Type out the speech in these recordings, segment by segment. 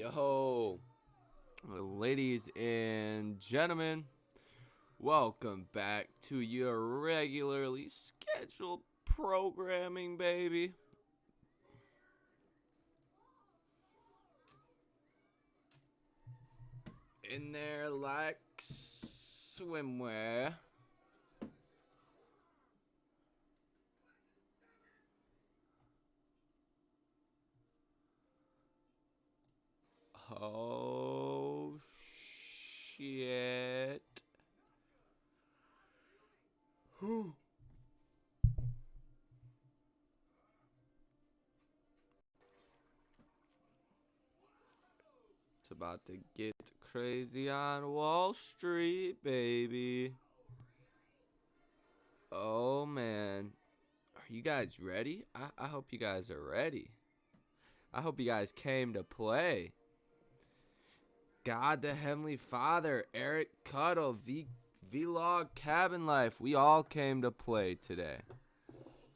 Yo, ladies and gentlemen, welcome back to your regularly scheduled programming, baby. In there like swimwear. Oh, shit. It's about to get crazy on Wall Street, baby. Oh, man. Are you guys ready? I hope you guys are ready. I hope you guys came to play. God the Heavenly Father, Eric Cuddle, Vlog Cabin Life. We all came to play today.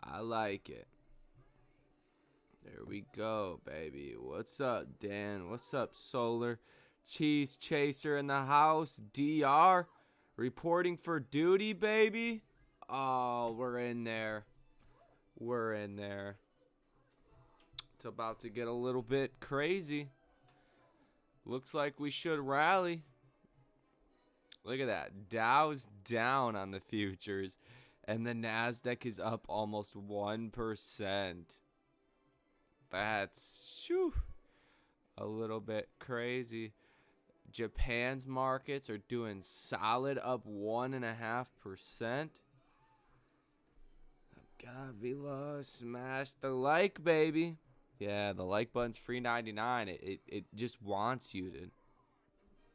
I like it. There we go, baby. What's up, Dan? What's up, Solar? Cheese Chaser in the house. DR reporting for duty, baby. Oh, we're in there. We're in there. It's about to get a little bit crazy. Looks like we should rally. Look at that. Dow's down on the futures. And the NASDAQ is up almost 1%. That's a little bit crazy. Japan's markets are doing solid, up 1.5%. God, Vila, smash the like, baby. Yeah, the like button's free 99. It just wants you to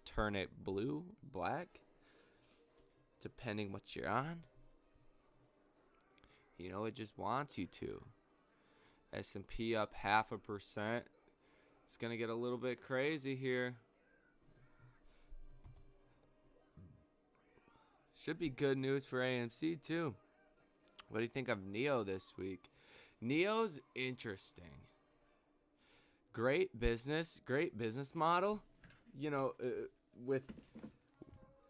turn it blue, black, depending what you're on. You know, it just wants you to. S&P up 0.5%. It's gonna get a little bit crazy here. Should be good news for AMC too. What do you think of Neo this week? Neo's interesting. Great business model. You know, with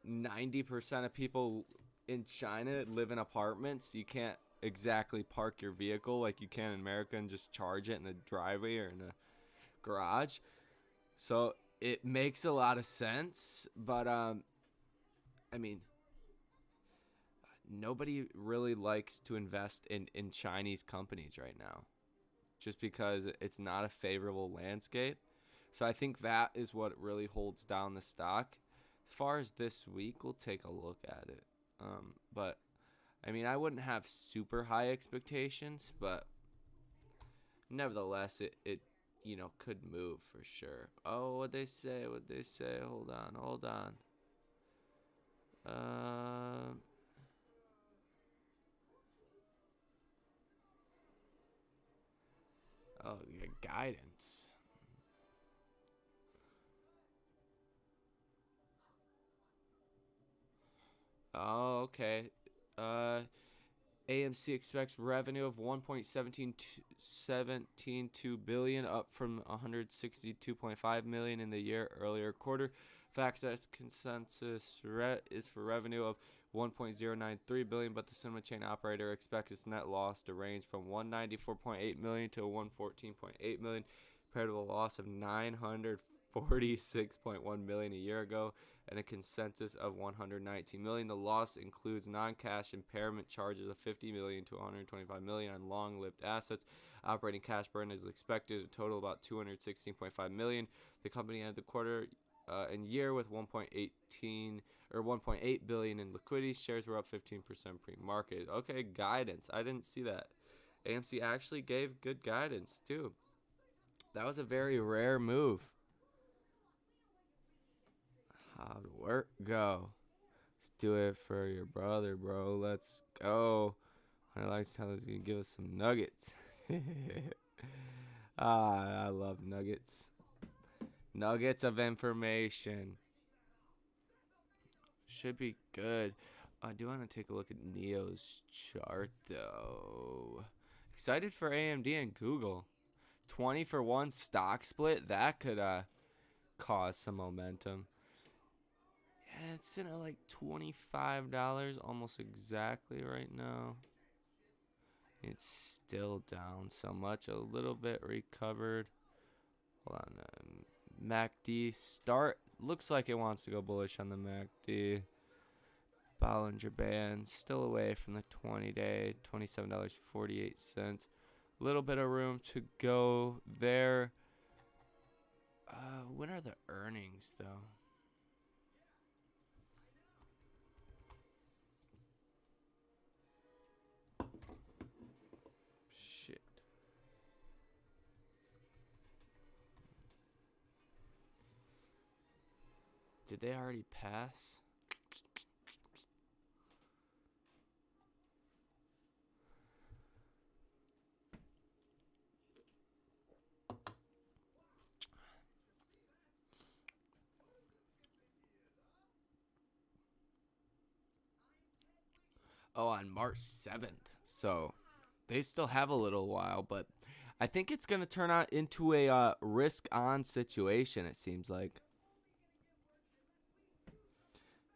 90% of people in China live in apartments, you can't exactly park your vehicle like you can in America and just charge it in the driveway or in the garage. So it makes a lot of sense, but I mean, nobody really likes to invest in Chinese companies right now, just because it's not a favorable landscape. So I think that is what really holds down the stock. As far as this week, we'll take a look at it. But I mean, I wouldn't have super high expectations, but nevertheless, it you know, could move for sure. Oh, what'd they say? Hold on. Oh, you got guidance. Oh, okay. AMC expects revenue of 1.172 billion, up from 162.5 million in the year earlier quarter. FactSet's consensus is for revenue of 1.093 billion, but the cinema chain operator expects its net loss to range from 194.8 million to 114.8 million, compared to a loss of 946.1 million a year ago and a consensus of 119 million. The loss includes non-cash impairment charges of 50 million to 125 million on long-lived assets. Operating cash burn is expected to total about 216.5 million. The company ended the quarter and year with 1.8 billion in liquidity. Shares were up 15% pre-market. Okay, guidance. I didn't see that. AMC actually gave good guidance too. That was a very rare move. How'd work go? Let's do it for your brother, bro. Let's go. I like to tell us you give us some nuggets. I love nuggets. Nuggets of information. Should be good. I do want to take a look at Neo's chart, though. Excited for AMD and Google. 20-for-1 stock split. That could cause some momentum. Yeah, it's in at like $25, almost exactly right now. It's still down so much, a little bit recovered. Hold on, MACD start looks like it wants to go bullish on the MACD. Bollinger Band still away from the 20-day, $27.48. Little bit of room to go there. When are the earnings though? Shit. Did they already pass? Oh, on March 7th. So they still have a little while, but I think it's going to turn out into a risk-on situation, it seems like.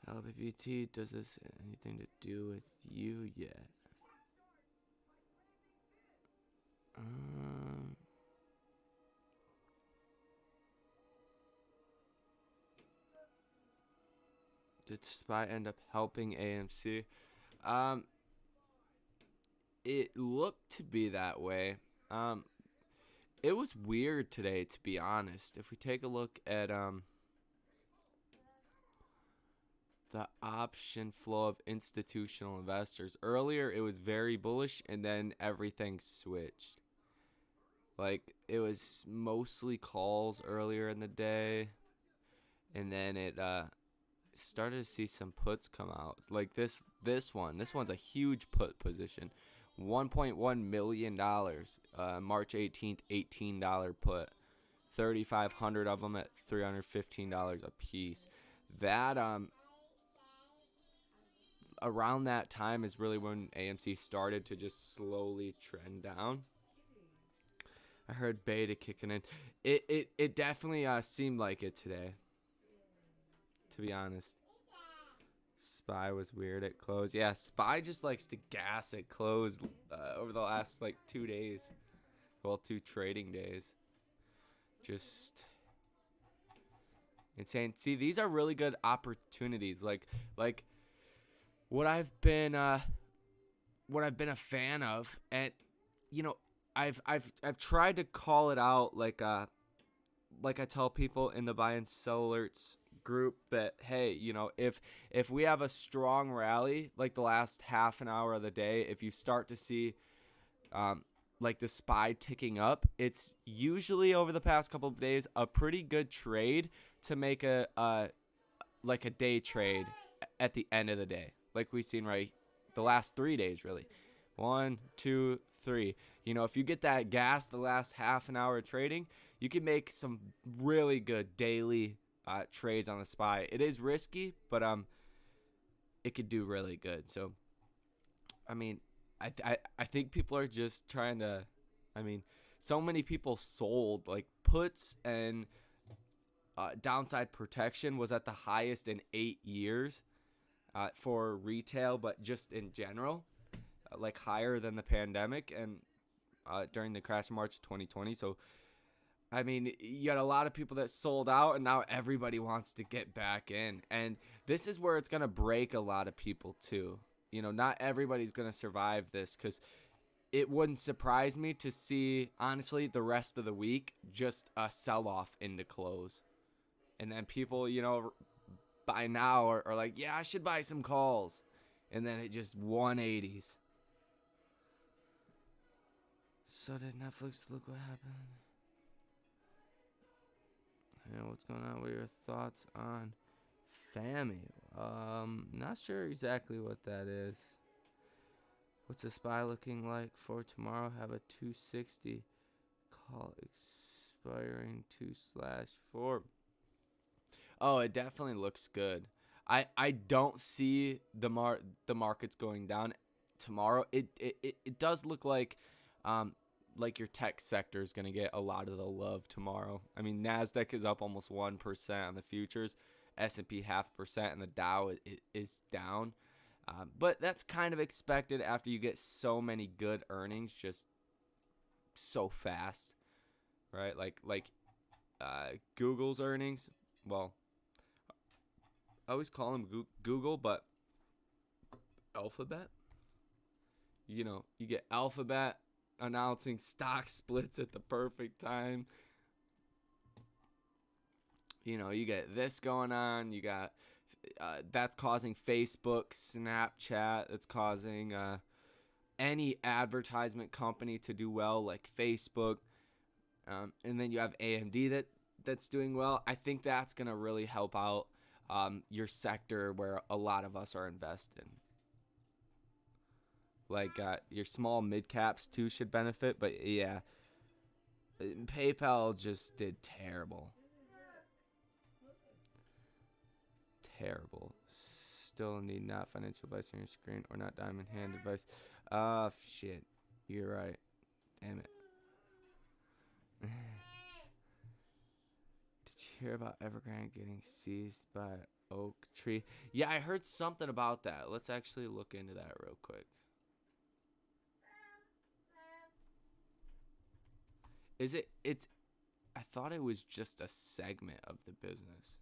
LBBT, does this anything to do with you yet? Did SPY end up helping AMC? It looked to be that way. It was weird today, to be honest. If we take a look at the option flow of institutional investors, earlier it was very bullish, and then everything switched. Like, it was mostly calls earlier in the day, and then it started to see some puts come out. Like this one's a huge put position. $1.1 million, March 18th, $18 put. 3,500 of them at $315 a piece. That around that time is really when AMC started to just slowly trend down. I heard beta kicking in. It definitely seemed like it today, to be honest. SPY was weird at close. Yeah, SPY just likes to gas at close over the last like 2 days. Well, 2 trading days. Just insane. See, these are really good opportunities. Like what I've been a fan of, and you know, I've tried to call it out, like I tell people in the buy and sell alerts group that, hey, you know, if we have a strong rally like the last half an hour of the day, if you start to see like the SPY ticking up, it's usually over the past couple of days a pretty good trade to make a day trade at the end of the day, like we've seen right the last 3 days, really. 1, 2, 3. You know, if you get that gas the last half an hour of trading, you can make some really good daily trades on the SPY. It is risky, but it could do really good. So, I mean, I think people are just trying to. I mean, so many people sold like puts, and downside protection was at the highest in 8 years for retail, but just in general, like higher than the pandemic and during the crash in March 2020. So, I mean, you got a lot of people that sold out, and now everybody wants to get back in. And this is where it's going to break a lot of people too. You know, not everybody's going to survive this, because it wouldn't surprise me to see, honestly, the rest of the week just a sell-off into close. And then people, you know, by now are like, yeah, I should buy some calls. And then it just 180s. So did Netflix, look what happened. You know, what's going on? What are your thoughts on FAMI? Not sure exactly what that is. What's the SPY looking like for tomorrow? Have a 260 call expiring 2/4. Oh, it definitely looks good. I don't see the markets going down tomorrow. It does look like like your tech sector is going to get a lot of the love tomorrow. I mean, Nasdaq is up almost 1% on the futures, S&P 0.5%, and the Dow is down. But that's kind of expected after you get so many good earnings just so fast, right? Like Google's earnings. Well, I always call them Google, but Alphabet. You know, you get Alphabet announcing stock splits at the perfect time. You know, you get this going on. You got that's causing Facebook, Snapchat. It's causing any advertisement company to do well, like Facebook. And then you have AMD that's doing well. I think that's going to really help out your sector where a lot of us are invested. Like your small mid caps too should benefit, but yeah, PayPal just did terrible. Terrible. Still need not financial advice on your screen or not diamond hand advice. Shit. You're right. Damn it. Did you hear about Evergrande getting seized by Oak Tree? Yeah, I heard something about that. Let's actually look into that real quick. It's I thought it was just a segment of the business.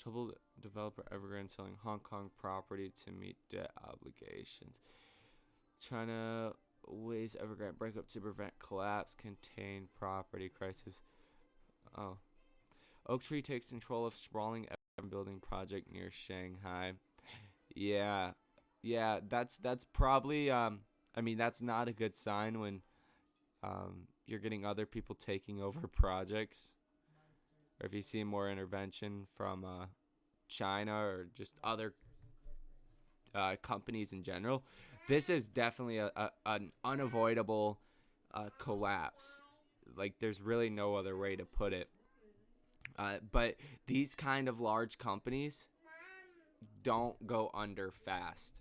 Troubled developer Evergrande selling Hong Kong property to meet debt obligations. China weighs Evergrande breakup to prevent collapse, contain property crisis. Oh. Oak Tree takes control of sprawling Evergrande building project near Shanghai. Yeah. Yeah, that's probably I mean that's not a good sign when you're getting other people taking over projects. Or if you see more intervention from China or just other companies in general, this is definitely an unavoidable collapse. Like, there's really no other way to put it. But these kind of large companies don't go under fast.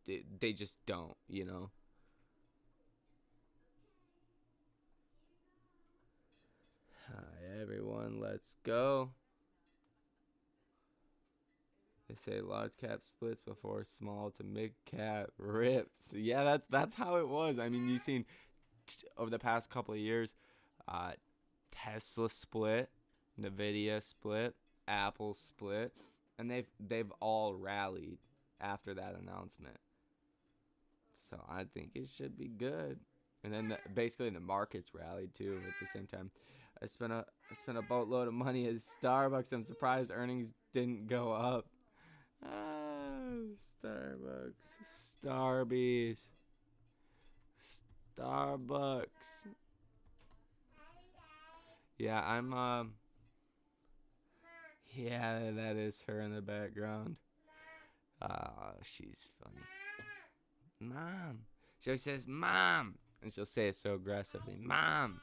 They just don't, you know. Hi, everyone. Let's go. They say large cap splits before small to mid cap rips. Yeah, that's how it was. I mean, you've seen over the past couple of years, Tesla split, Nvidia split, Apple split, and they've all rallied after that announcement. So I think it should be good. And then basically the markets rallied too at the same time. I spent a boatload of money at Starbucks. I'm surprised earnings didn't go up. Starbucks, Starbies, Starbucks. Yeah, yeah, that is her in the background. She's funny. Mom. She always says, Mom. And she'll say it so aggressively. Mom.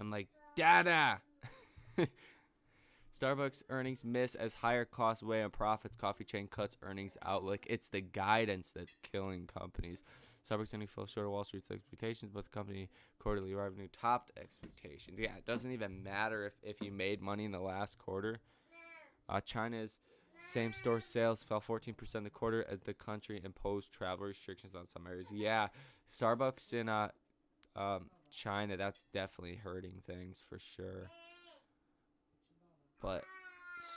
I'm like, Dada. Starbucks earnings miss as higher costs weigh on profits. Coffee chain cuts earnings outlook. It's the guidance that's killing companies. Starbucks earnings fell short of Wall Street's expectations, but the company quarterly revenue topped expectations. Yeah, it doesn't even matter if you made money in the last quarter. China's same-store sales fell 14% in the quarter as the country imposed travel restrictions on some areas. Yeah, Starbucks in China, that's definitely hurting things for sure. But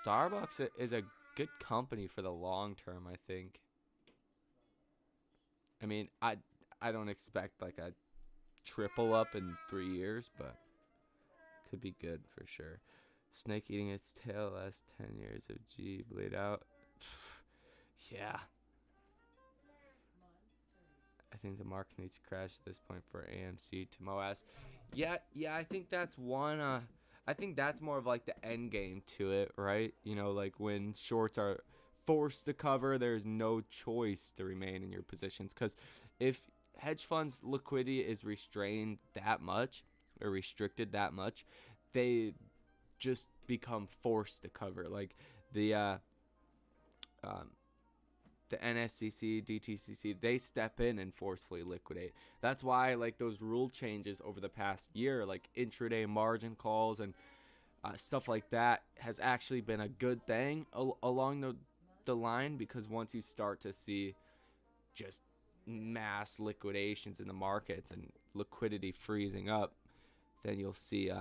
Starbucks is a good company for the long term, I think. I mean, I don't expect like a triple up in 3 years, but could be good for sure. Snake eating its tail last 10 years of G bleed out. Yeah. I think the market needs to crash at this point for AMC to MOAS. Yeah, I think that's one. I think that's more of like the end game to it, right? You know, like when shorts are forced to cover. There's no choice to remain in your positions, because if hedge funds liquidity is restrained that much or restricted that much, they just become forced to cover. Like the um, the NSCC, DTCC, they step in and forcefully liquidate. That's why, like, those rule changes over the past year, like intraday margin calls and stuff like that, has actually been a good thing along the line, because once you start to see just mass liquidations in the markets and liquidity freezing up, then you'll see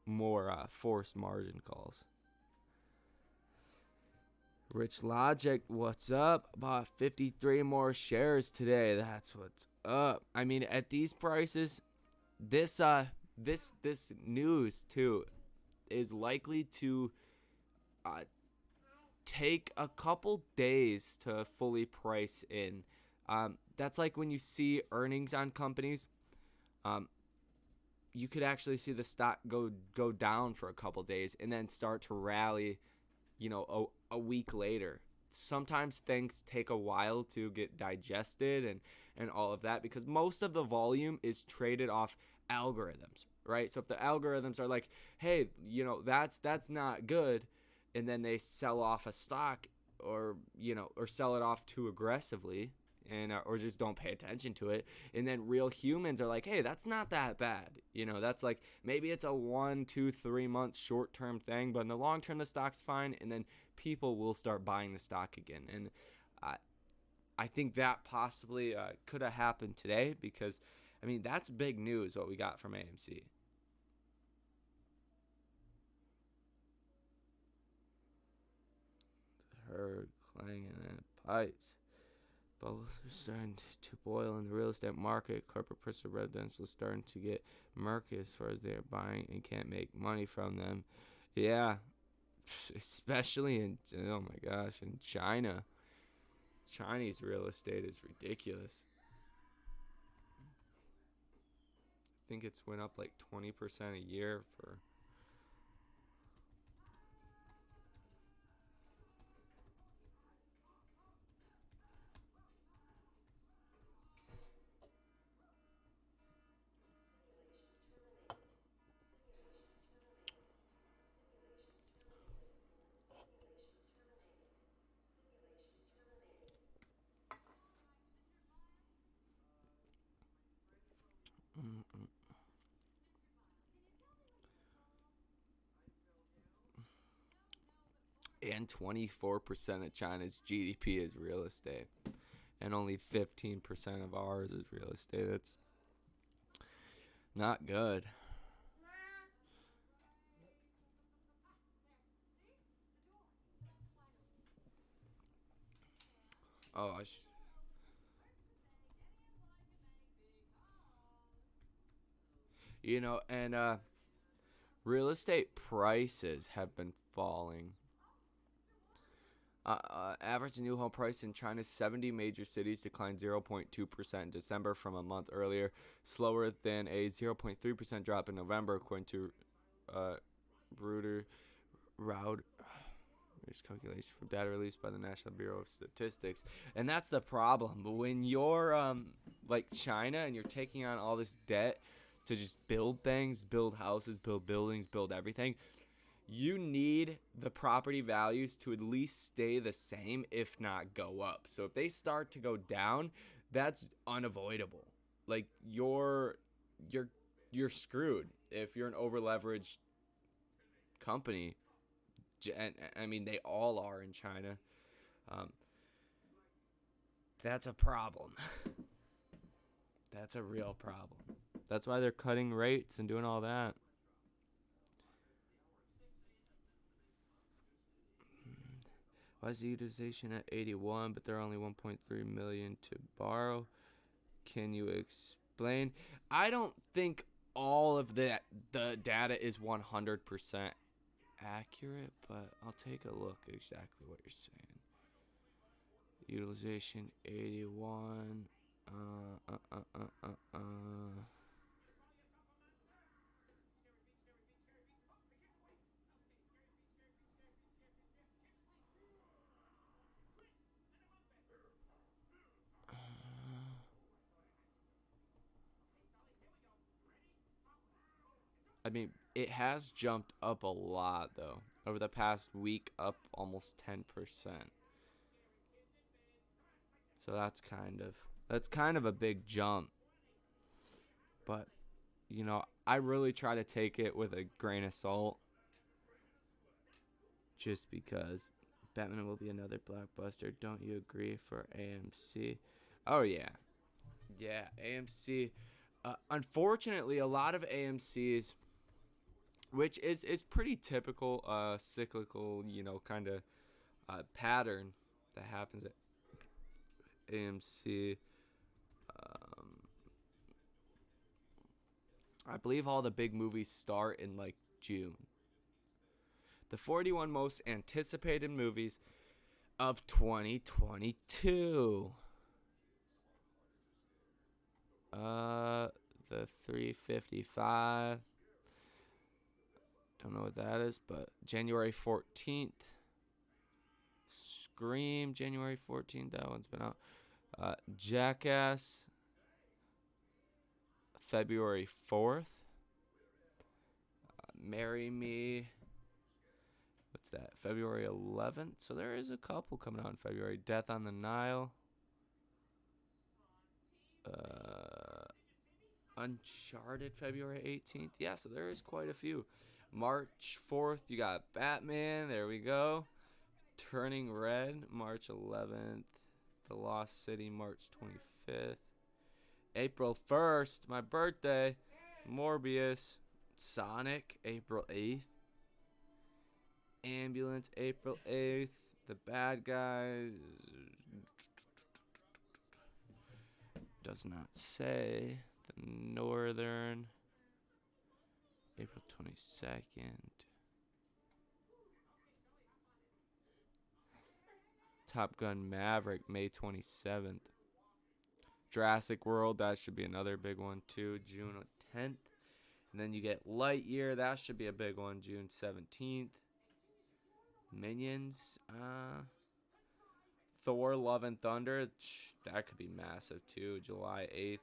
more forced margin calls. Rich Logic, what's up? Bought 53 more shares today. That's what's up. I mean, at these prices, this news too is likely to take a couple days to fully price in. That's like when you see earnings on companies. You could actually see the stock go down for a couple days and then start to rally, a week later. Sometimes things take a while to get digested and all of that, because most of the volume is traded off algorithms, right? So if the algorithms are like, hey, that's not good, and then they sell off a stock, or sell it off too aggressively, and or just don't pay attention to it, and then real humans are like, hey, that's not that bad, that's like, maybe it's a 1, 2, 3 month short-term thing, but in the long term the stock's fine, and then people will start buying the stock again. And I think that possibly could have happened today, because I mean, that's big news what we got from AMC. Heard clanging in pipes. Bubbles are starting to boil in the real estate market. Corporate personal residential is starting to get murky as far as they are buying and can't make money from them. Yeah, especially in, oh my gosh, in China. Chinese real estate is ridiculous. I think it's went up like 20% a year for... And 24% of China's GDP is real estate. And only 15% of ours is real estate. That's not good. Oh, and real estate prices have been falling. Average new home price in China's 70 major cities declined 0.2% in December from a month earlier, slower than a 0.3% drop in November, according to Bruder Roud calculation from data released by the National Bureau of Statistics. And that's the problem. When you're like China and you're taking on all this debt to just build things, build houses, build buildings, build everything, you need the property values to at least stay the same, if not go up. So if they start to go down, that's unavoidable. Like you're screwed if you're an over leveraged company. And I mean, they all are in China. That's a problem. That's a real problem. That's why they're cutting rates and doing all that. Why is the utilization at 81, but there are only 1.3 million to borrow? Can you explain? I don't think all of the data is 100% accurate, but I'll take a look exactly what you're saying. Utilization 81. I mean, it has jumped up a lot though. Over the past week, up almost 10%. So that's kind of a big jump. But, I really try to take it with a grain of salt just because Batman will be another blockbuster. Don't you agree for AMC? Oh yeah. Yeah, AMC. Unfortunately, a lot of AMC's, which is pretty typical cyclical, kind of pattern that happens at AMC. Um, I believe all the big movies start in like June. The 41 most anticipated movies of 2022. The 355. Don't know what that is, but January 14th. Scream, January 14th. That one's been out. Jackass, February 4th. Marry Me. What's that? February 11th. So there is a couple coming out in February. Death on the Nile. Uncharted, February 18th. Yeah, so there is quite a few. March 4th, you got Batman. There we go. Turning Red, March 11th. The Lost City, March 25th. April 1st, my birthday. Morbius. Sonic, April 8th. Ambulance, April 8th. The Bad Guys. Does not say. The Northern, April 22nd. Top Gun Maverick, May 27th. Jurassic World, that should be another big one too, June 10th. And then you get Lightyear, that should be a big one, June 17th. Minions, Thor, Love and Thunder, that could be massive too, July 8th.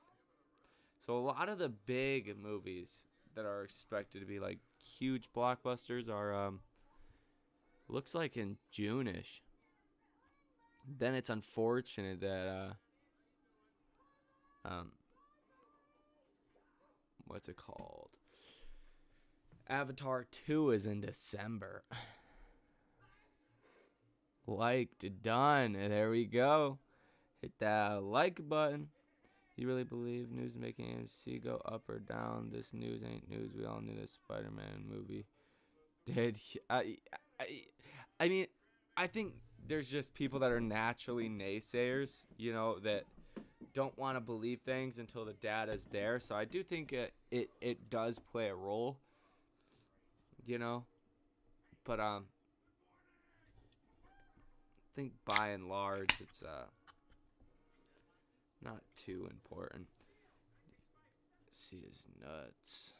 So a lot of the big movies that are expected to be like huge blockbusters are looks like in June-ish. Then it's unfortunate that what's it called? Avatar 2 is in December. Liked, done. There we go. Hit that like button. You really believe news making AMC go up or down? This news ain't news. We all knew the Spider-Man movie. I mean, I think there's just people that are naturally naysayers, that don't want to believe things until the data's there. So I do think it does play a role, But I think by and large it's not too important. See his nuts.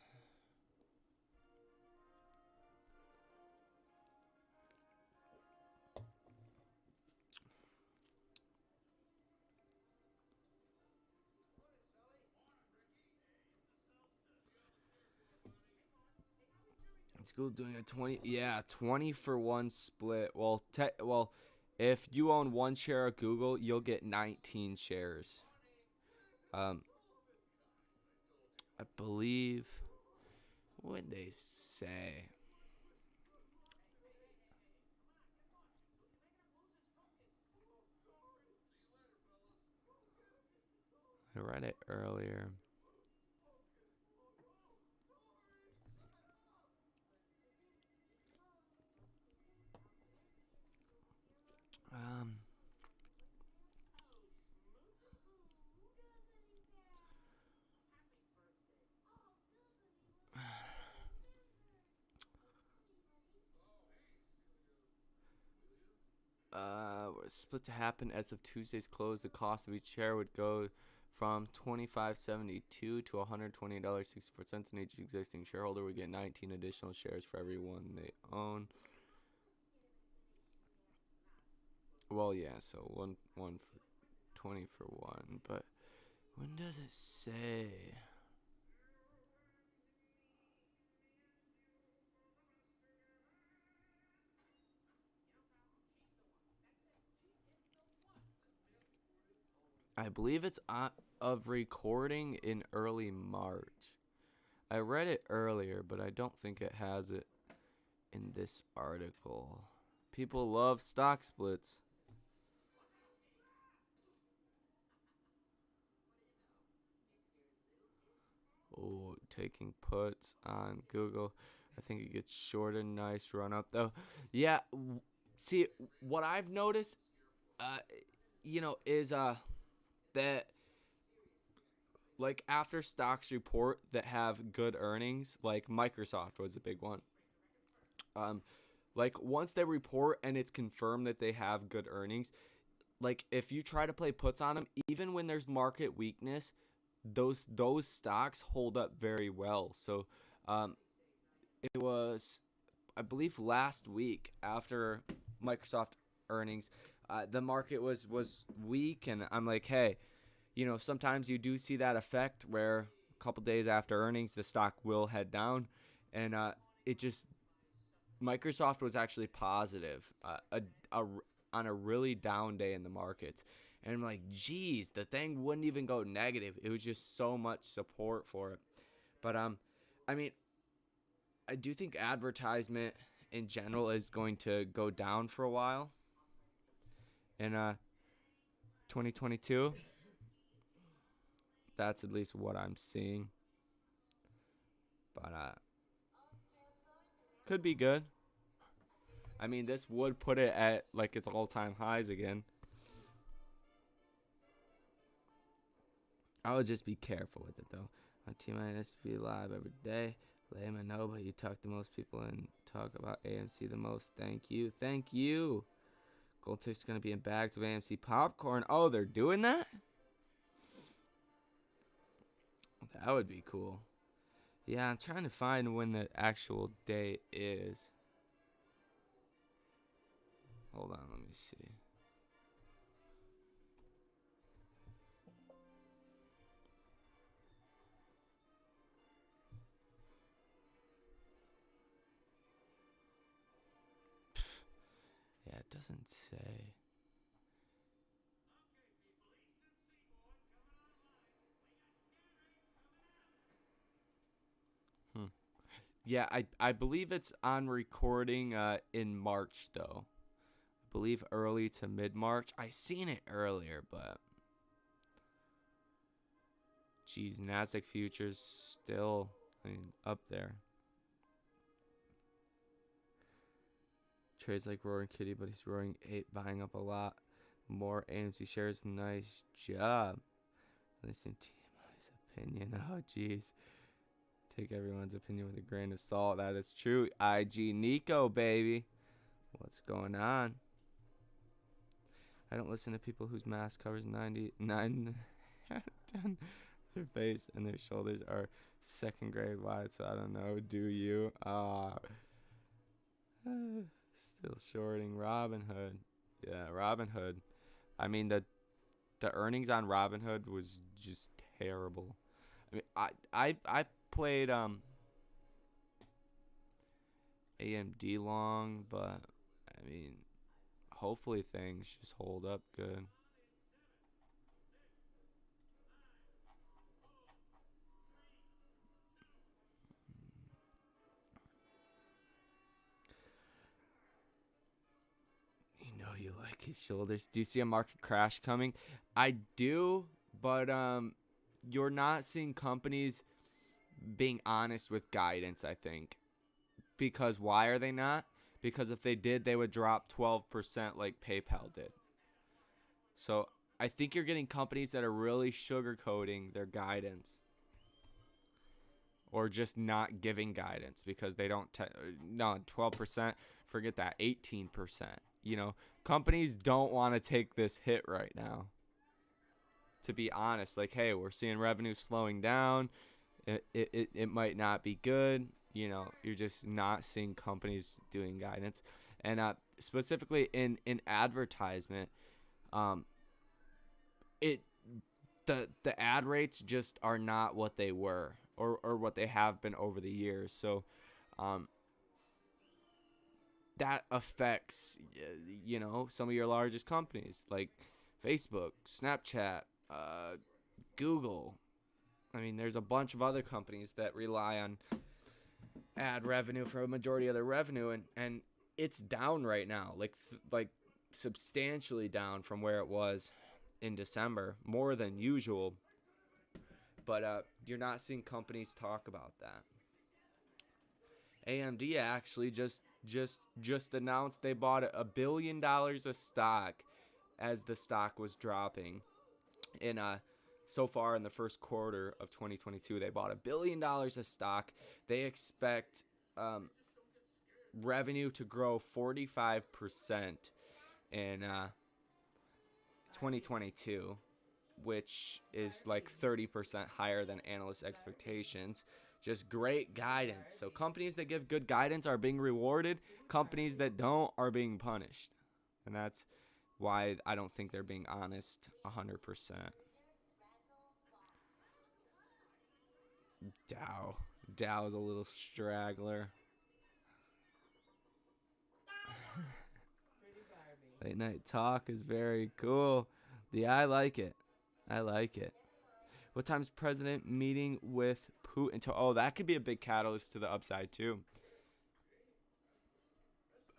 School doing a 20 for 1 split. Well, if you own 1 share of Google, you'll get 19 shares. I believe, what did they say? I read it earlier. Split to happen as of Tuesday's close. The cost of each share would go from $25.72 to $128.64, and each existing shareholder would get 19 additional shares for every one they own. Well, yeah, so one for 20 for 1, but when does it say? I believe it's of recording in early March. I read it earlier, but I don't think it has it in this article. People love stock splits. Oh, taking puts on Google. I think it gets shorted. Nice run up though. Yeah. See, what I've noticed, uh, is that like after stocks report that have good earnings, like Microsoft was a big one. Um, like once they report and it's confirmed that they have good earnings, like if you try to play puts on them, even when there's market weakness, those stocks hold up very well. So, um, it was, I believe, last week after Microsoft earnings, the market was weak, and I'm like, hey, sometimes you do see that effect where a couple days after earnings, the stock will head down, and it just Microsoft was actually positive a, on a really down day in the markets. And I'm like, geez, the thing wouldn't even go negative. It was just so much support for it. But I mean, I do think advertisement in general is going to go down for a while in 2022. That's at least what I'm seeing. But could be good. I mean, this would put it at like its all-time highs again. I would just be careful with it though. My team minus be live every day. Let him know, but you talk to most people and talk about AMC the most. Thank you. Thank you. Gold Tick's going to be in bags of AMC popcorn. Oh, they're doing that? That would be cool. Yeah, I'm trying to find when the actual day is. Hold on, let me see. Yeah, it doesn't say. Yeah, I believe it's on recording in March, though. I believe early to mid-March. I seen it earlier, but... Geez, Nasdaq futures still, up there. Trades like Roaring Kitty, but he's roaring 8, buying up a lot more AMC shares. Nice job. Listen to my opinion. Oh, jeez. Take everyone's opinion with a grain of salt. That is true. IG Nico, baby. What's going on? I don't listen to people whose mask covers 99 10. Their face and their shoulders are second grade wide, so I don't know. Do you? Still shorting Robinhood. Yeah, Robinhood. I mean, the earnings on Robinhood was just terrible. I mean, I played AMD long, but I mean, hopefully things just hold up good. You like his shoulders. Do you see a market crash coming? I do, but you're not seeing companies being honest with guidance, I think. Because why are they not? Because if they did, they would drop 12% like PayPal did. So I think you're getting companies that are really sugarcoating their guidance. Or just not giving guidance because they don't... no, 12%, forget that, 18%. Companies don't want to take this hit right now. To be honest, like, hey, we're seeing revenue slowing down. It might not be good. You're just not seeing companies doing guidance. And specifically in advertisement, the ad rates just are not what they were or what they have been over the years. So that affects some of your largest companies like Facebook, Snapchat, Google. I mean, there's a bunch of other companies that rely on ad revenue for a majority of their revenue, and it's down right now, like substantially down from where it was in December, more than usual. But you're not seeing companies talk about that. AMD actually just announced they bought $1 billion of stock as the stock was dropping. In so far in the first quarter of 2022, they bought $1 billion of stock. They expect revenue to grow 45% in 2022, which is like 30% higher than analyst expectations. Just great guidance. So companies that give good guidance are being rewarded. Companies that don't are being punished. And that's why I don't think they're being honest 100%. Dow is a little straggler. Late night talk is very cool. Yeah, I like it. What time's president meeting with Putin? Oh, that could be a big catalyst to the upside too.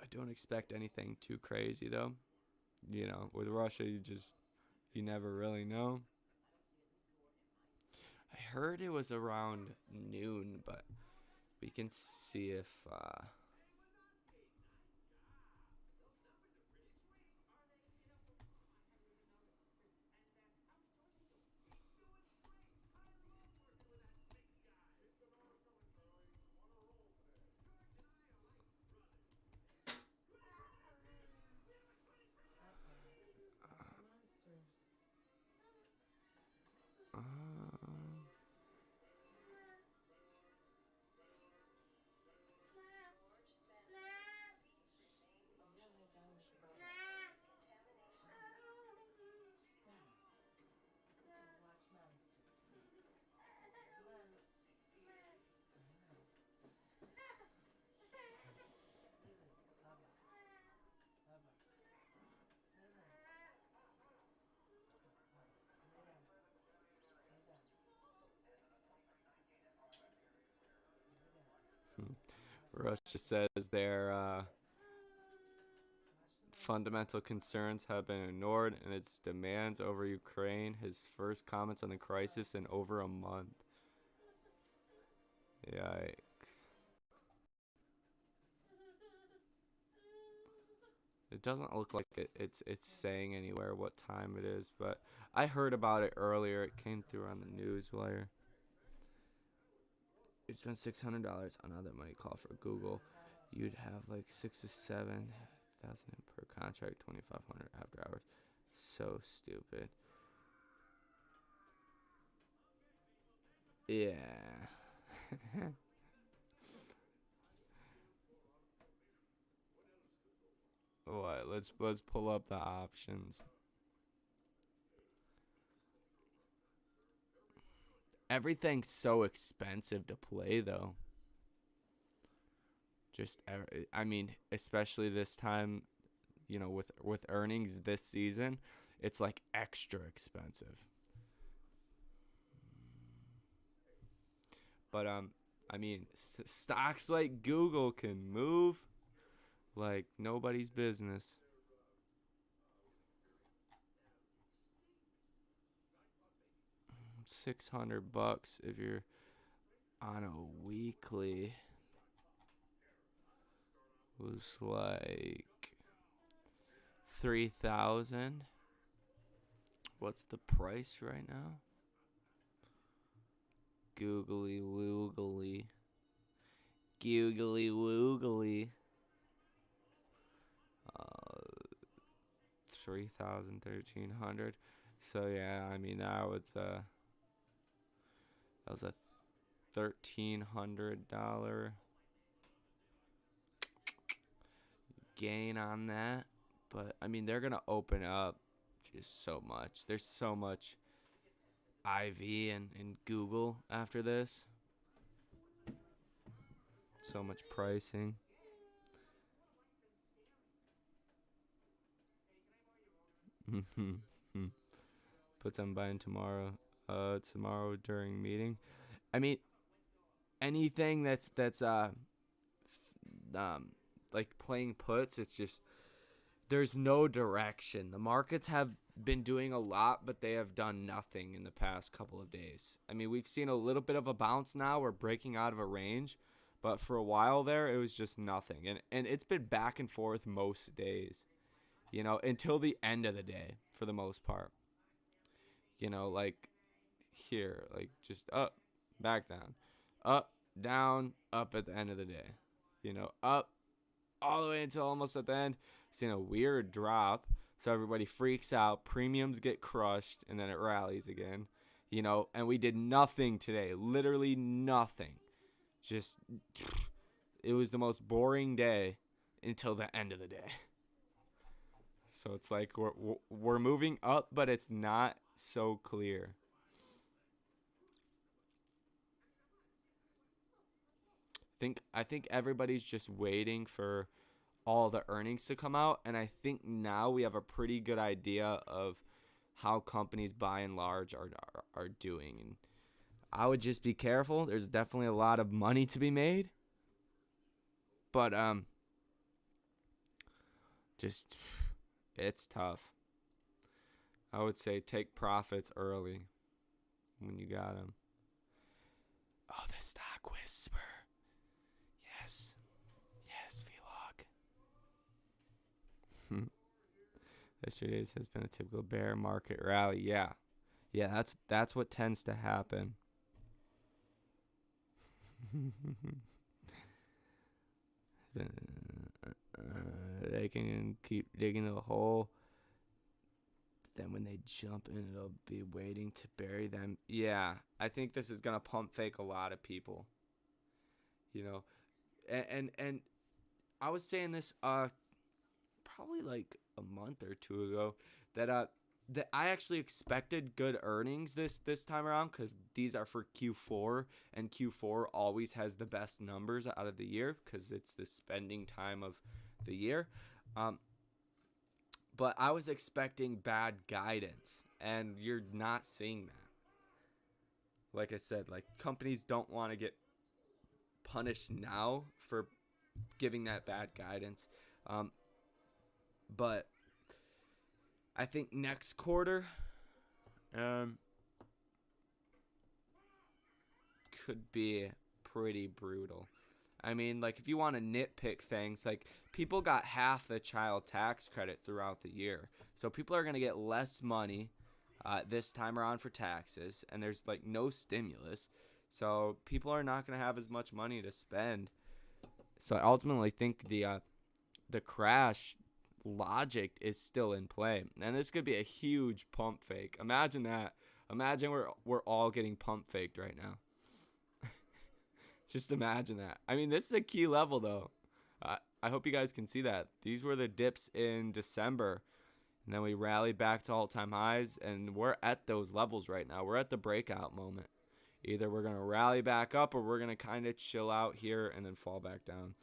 I don't expect anything too crazy though. You know, with Russia, you never really know. I heard it was around noon, but we can see if Russia says their fundamental concerns have been ignored and its demands over Ukraine. His first comments on the crisis in over a month. Yikes. It doesn't look like it's saying anywhere what time it is, but I heard about it earlier. It came through on the news wire. You spend $600 on other money call for Google, you'd have like 6 to 7,000 per contract, 2,500 after hours. So stupid. Yeah. What? Let's pull up the options. Everything's so expensive to play though. I mean, especially this time, you know, with earnings this season, it's like extra expensive. But I mean, stocks like Google can move like nobody's business. $600 if you're on a weekly was like 3,000. What's the price right now? Googly woogly. Googly woogly. 3,000, 1,300. So yeah, I mean that was a $1,300 gain on that. But I mean they're gonna open up just so much. There's so much IV and Google after this. So much pricing. Puts on buying tomorrow. Tomorrow during meeting. I mean, anything that's like playing puts, it's just there's no direction. The markets have been doing a lot, but they have done nothing in the past couple of days. I mean, we've seen a little bit of a bounce now. We're breaking out of a range, but for a while there, it was just nothing. And it's been back and forth most days, until the end of the day for the most part. Like here, like just up, back down, up, down, up at the end of the day. Up all the way until almost at the end. Seeing a weird drop, so everybody freaks out. Premiums get crushed, and then it rallies again. And we did nothing today. Literally nothing. Just, it was the most boring day until the end of the day. So it's like we're moving up, but it's not so clear. I think everybody's just waiting for all the earnings to come out, and I think now we have a pretty good idea of how companies by and large are doing. And I would just be careful. There's definitely a lot of money to be made, but just it's tough. I would say take profits early when you got them. Oh, the stock whisper. Yes. Yes, vlog. Yesterday's has been a typical bear market rally. Yeah, that's what tends to happen. They can keep digging the hole. Then when they jump in, it'll be waiting to bury them. Yeah, I think this is gonna pump fake a lot of people. And I was saying this probably like a month or two ago that I actually expected good earnings this time around, because these are for Q4, and Q4 always has the best numbers out of the year because it's the spending time of the year. But I was expecting bad guidance, and you're not seeing that. Like I said, like companies don't want to get punished now for giving that bad guidance. But I think next quarter could be pretty brutal. I mean, like, if you want to nitpick things, like, people got half the child tax credit throughout the year. So people are going to get less money this time around for taxes, and there's, like, no stimulus. So people are not going to have as much money to spend. So I ultimately think the crash logic is still in play. And this could be a huge pump fake. Imagine that. Imagine we're all getting pump faked right now. Just imagine that. I mean, this is a key level, though. I hope you guys can see that. These were the dips in December, and then we rallied back to all-time highs, and we're at those levels right now. We're at the breakout moment. Either we're going to rally back up, or we're going to kind of chill out here and then fall back down.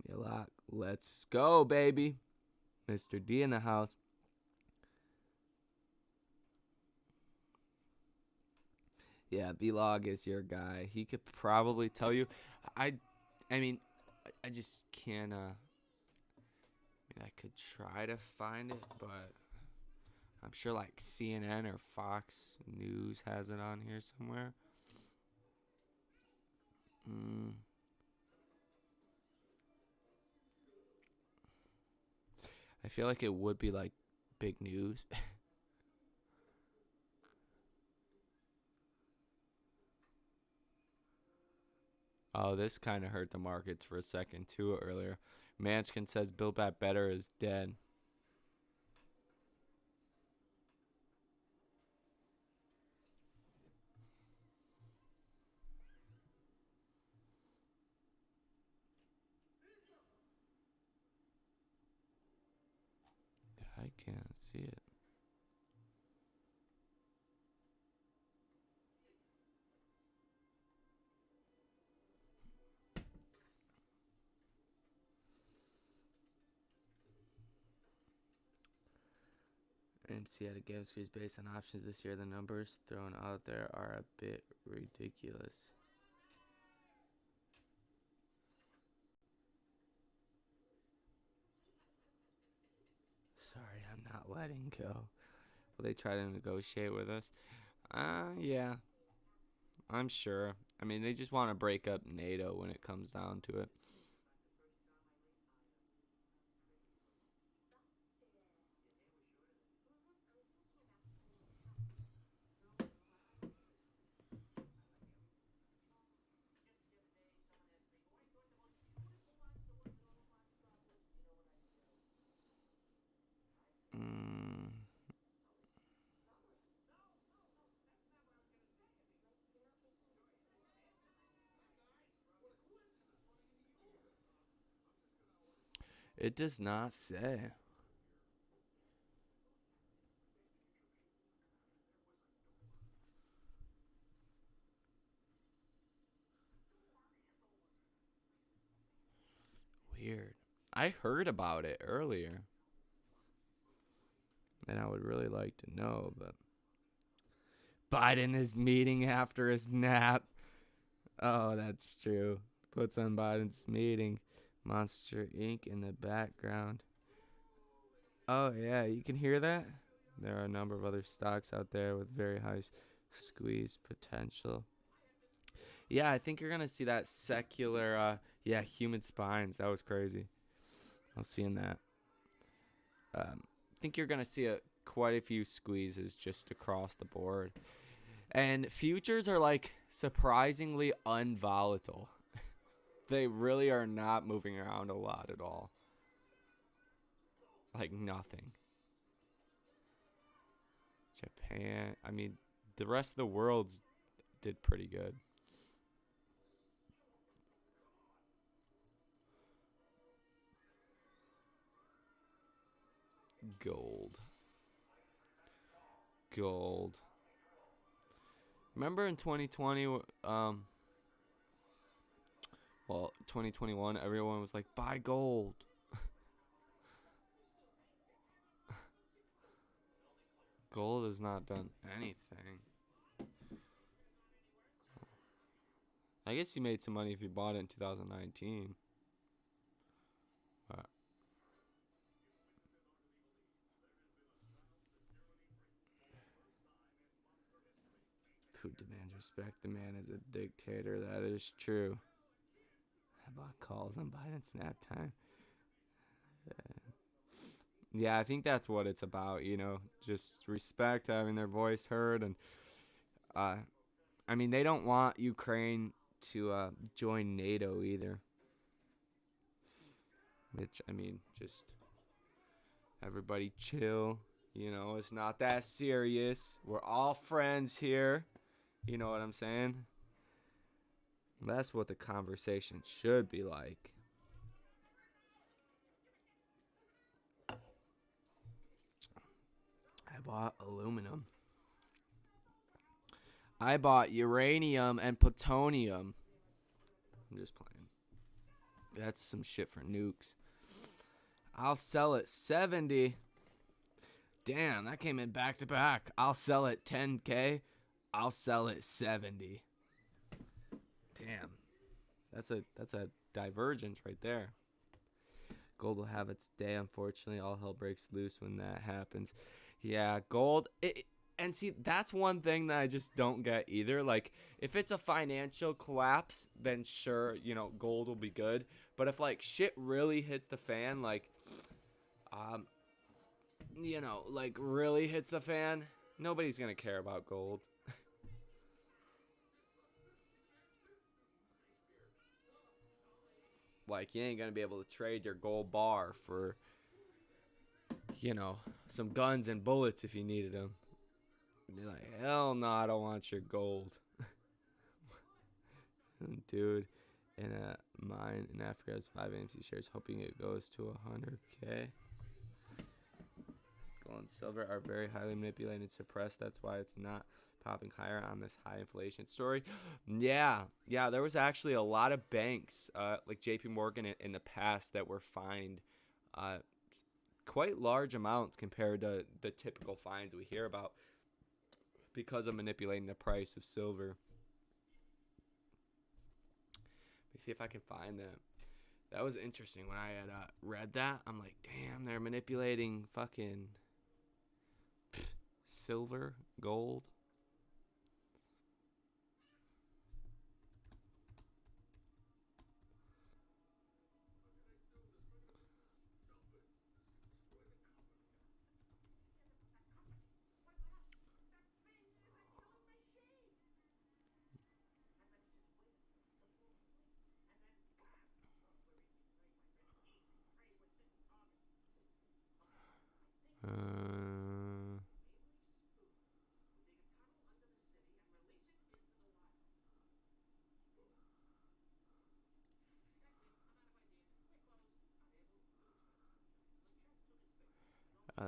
Give me a lot. Let's go, baby. Mr. D in the house. Yeah, Vlog is your guy. He could probably tell you. I mean, I just can't. I could try to find it, but I'm sure like CNN or Fox News has it on here somewhere. I feel like it would be like big news. Oh, this kind of hurt the markets for a second too earlier. Manchkin says Build Back Better is dead. I can't see it. AMC had a game squeeze based on options this year. The numbers thrown out there are a bit ridiculous. Sorry, I'm not letting go. Will they try to negotiate with us? Yeah, I'm sure. I mean, they just want to break up NATO when it comes down to it. Mm. It does not say. Weird. I heard about it earlier. And I would really like to know, but Biden is meeting after his nap. Oh, that's true. Puts on Biden's meeting. Monster Inc. in the background. Oh, yeah, you can hear that? There are a number of other stocks out there with very high squeeze potential. Yeah, I think you're going to see that secular, human spines. That was crazy. I'm seeing that. I think you're going to see quite a few squeezes just across the board. And futures are like surprisingly unvolatile. They really are not moving around a lot at all. Like nothing. Japan, I mean, the rest of the world did pretty good. Gold. Remember in 2020, 2021, everyone was like, buy gold. Gold has not done anything. I guess you made some money if you bought it in 2019. Who demands respect? The man is a dictator. That is true. I bought calls on Biden's nap time. Yeah, I think that's what it's about, just respect, having their voice heard. And, I mean, they don't want Ukraine to join NATO either. Which, I mean, just everybody chill. It's not that serious. We're all friends here. You know what I'm saying? That's what the conversation should be like. I bought aluminum. I bought uranium and plutonium. I'm just playing. That's some shit for nukes. I'll sell it 70. Damn, that came in back to back. I'll sell it 10K. I'll sell it 70. Damn. That's a divergence right there. Gold will have its day, unfortunately. All hell breaks loose when that happens. Yeah, gold. And see, that's one thing that I just don't get either. Like, if it's a financial collapse, then sure, gold will be good. But if, like, shit really hits the fan, like, really hits the fan, nobody's going to care about gold. Like, you ain't going to be able to trade your gold bar for, some guns and bullets if you needed them. Be like, hell no, I don't want your gold. Dude, in a mine in Africa has 5 AMC shares, hoping it goes to 100K. Gold and silver are very highly manipulated and suppressed. That's why it's not popping higher on this high inflation story. Yeah, there was actually a lot of banks, like JP Morgan in the past, that were fined quite large amounts compared to the typical fines we hear about because of manipulating the price of silver. Let me see if I can find that. That was interesting when I had read that. I'm like, damn, they're manipulating fucking silver, gold.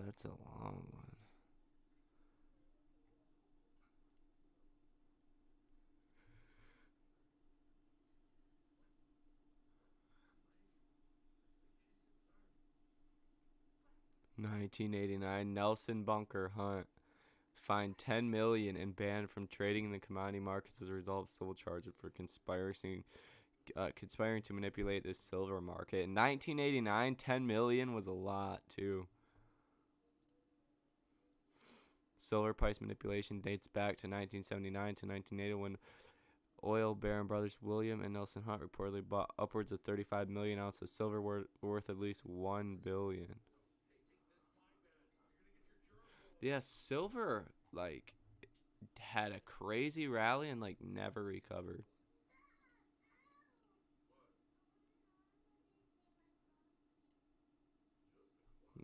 That's a long one. $1989 Nelson Bunker Hunt fined $10 million and banned from trading in the commodity markets as a result of civil charges for conspiring to manipulate this silver market. In 1989, $10 million was a lot too. Silver price manipulation dates back to 1979 to 1980 when oil baron brothers William and Nelson Hunt reportedly bought upwards of 35 million ounces of silver worth at least $1 billion. Yeah, silver like had a crazy rally and like never recovered.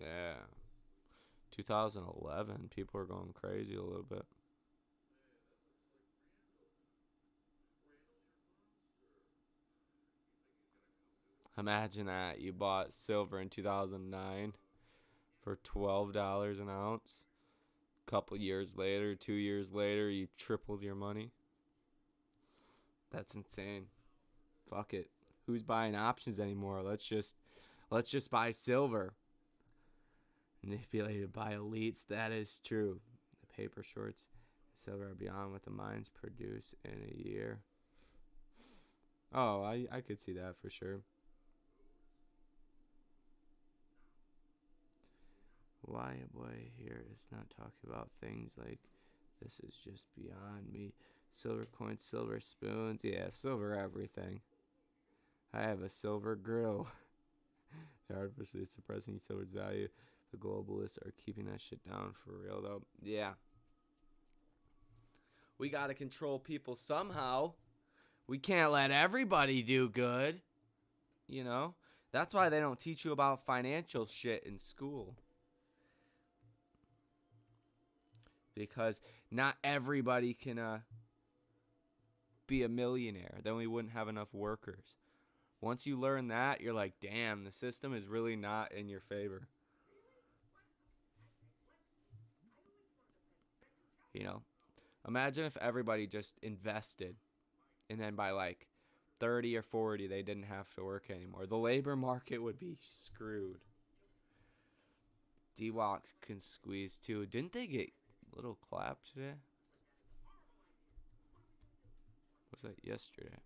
Yeah. 2011, people are going crazy a little bit. Imagine that you bought silver in 2009 for $12 an ounce. Couple years later, 2 years later, you tripled your money. That's insane. Fuck it. Who's buying options anymore? Let's just buy silver. Manipulated by elites. That is true. The paper shorts silver are beyond what the mines produce in a year. Oh, I could see that for sure. Why a boy here is not talking about things like this is just beyond me. Silver coins, silver spoons. Yeah, silver everything. I have a silver grill. They're artificially suppressing silver's value. The globalists are keeping that shit down for real, though. Yeah. We got to control people somehow. We can't let everybody do good. You know? That's why they don't teach you about financial shit in school. Because not everybody can be a millionaire. Then we wouldn't have enough workers. Once you learn that, you're like, damn, the system is really not in your favor. You know, imagine if everybody just invested and then by like 30 or 40, they didn't have to work anymore. The labor market would be screwed. D-Walks can squeeze too. Didn't they get a little clap today? Was that yesterday?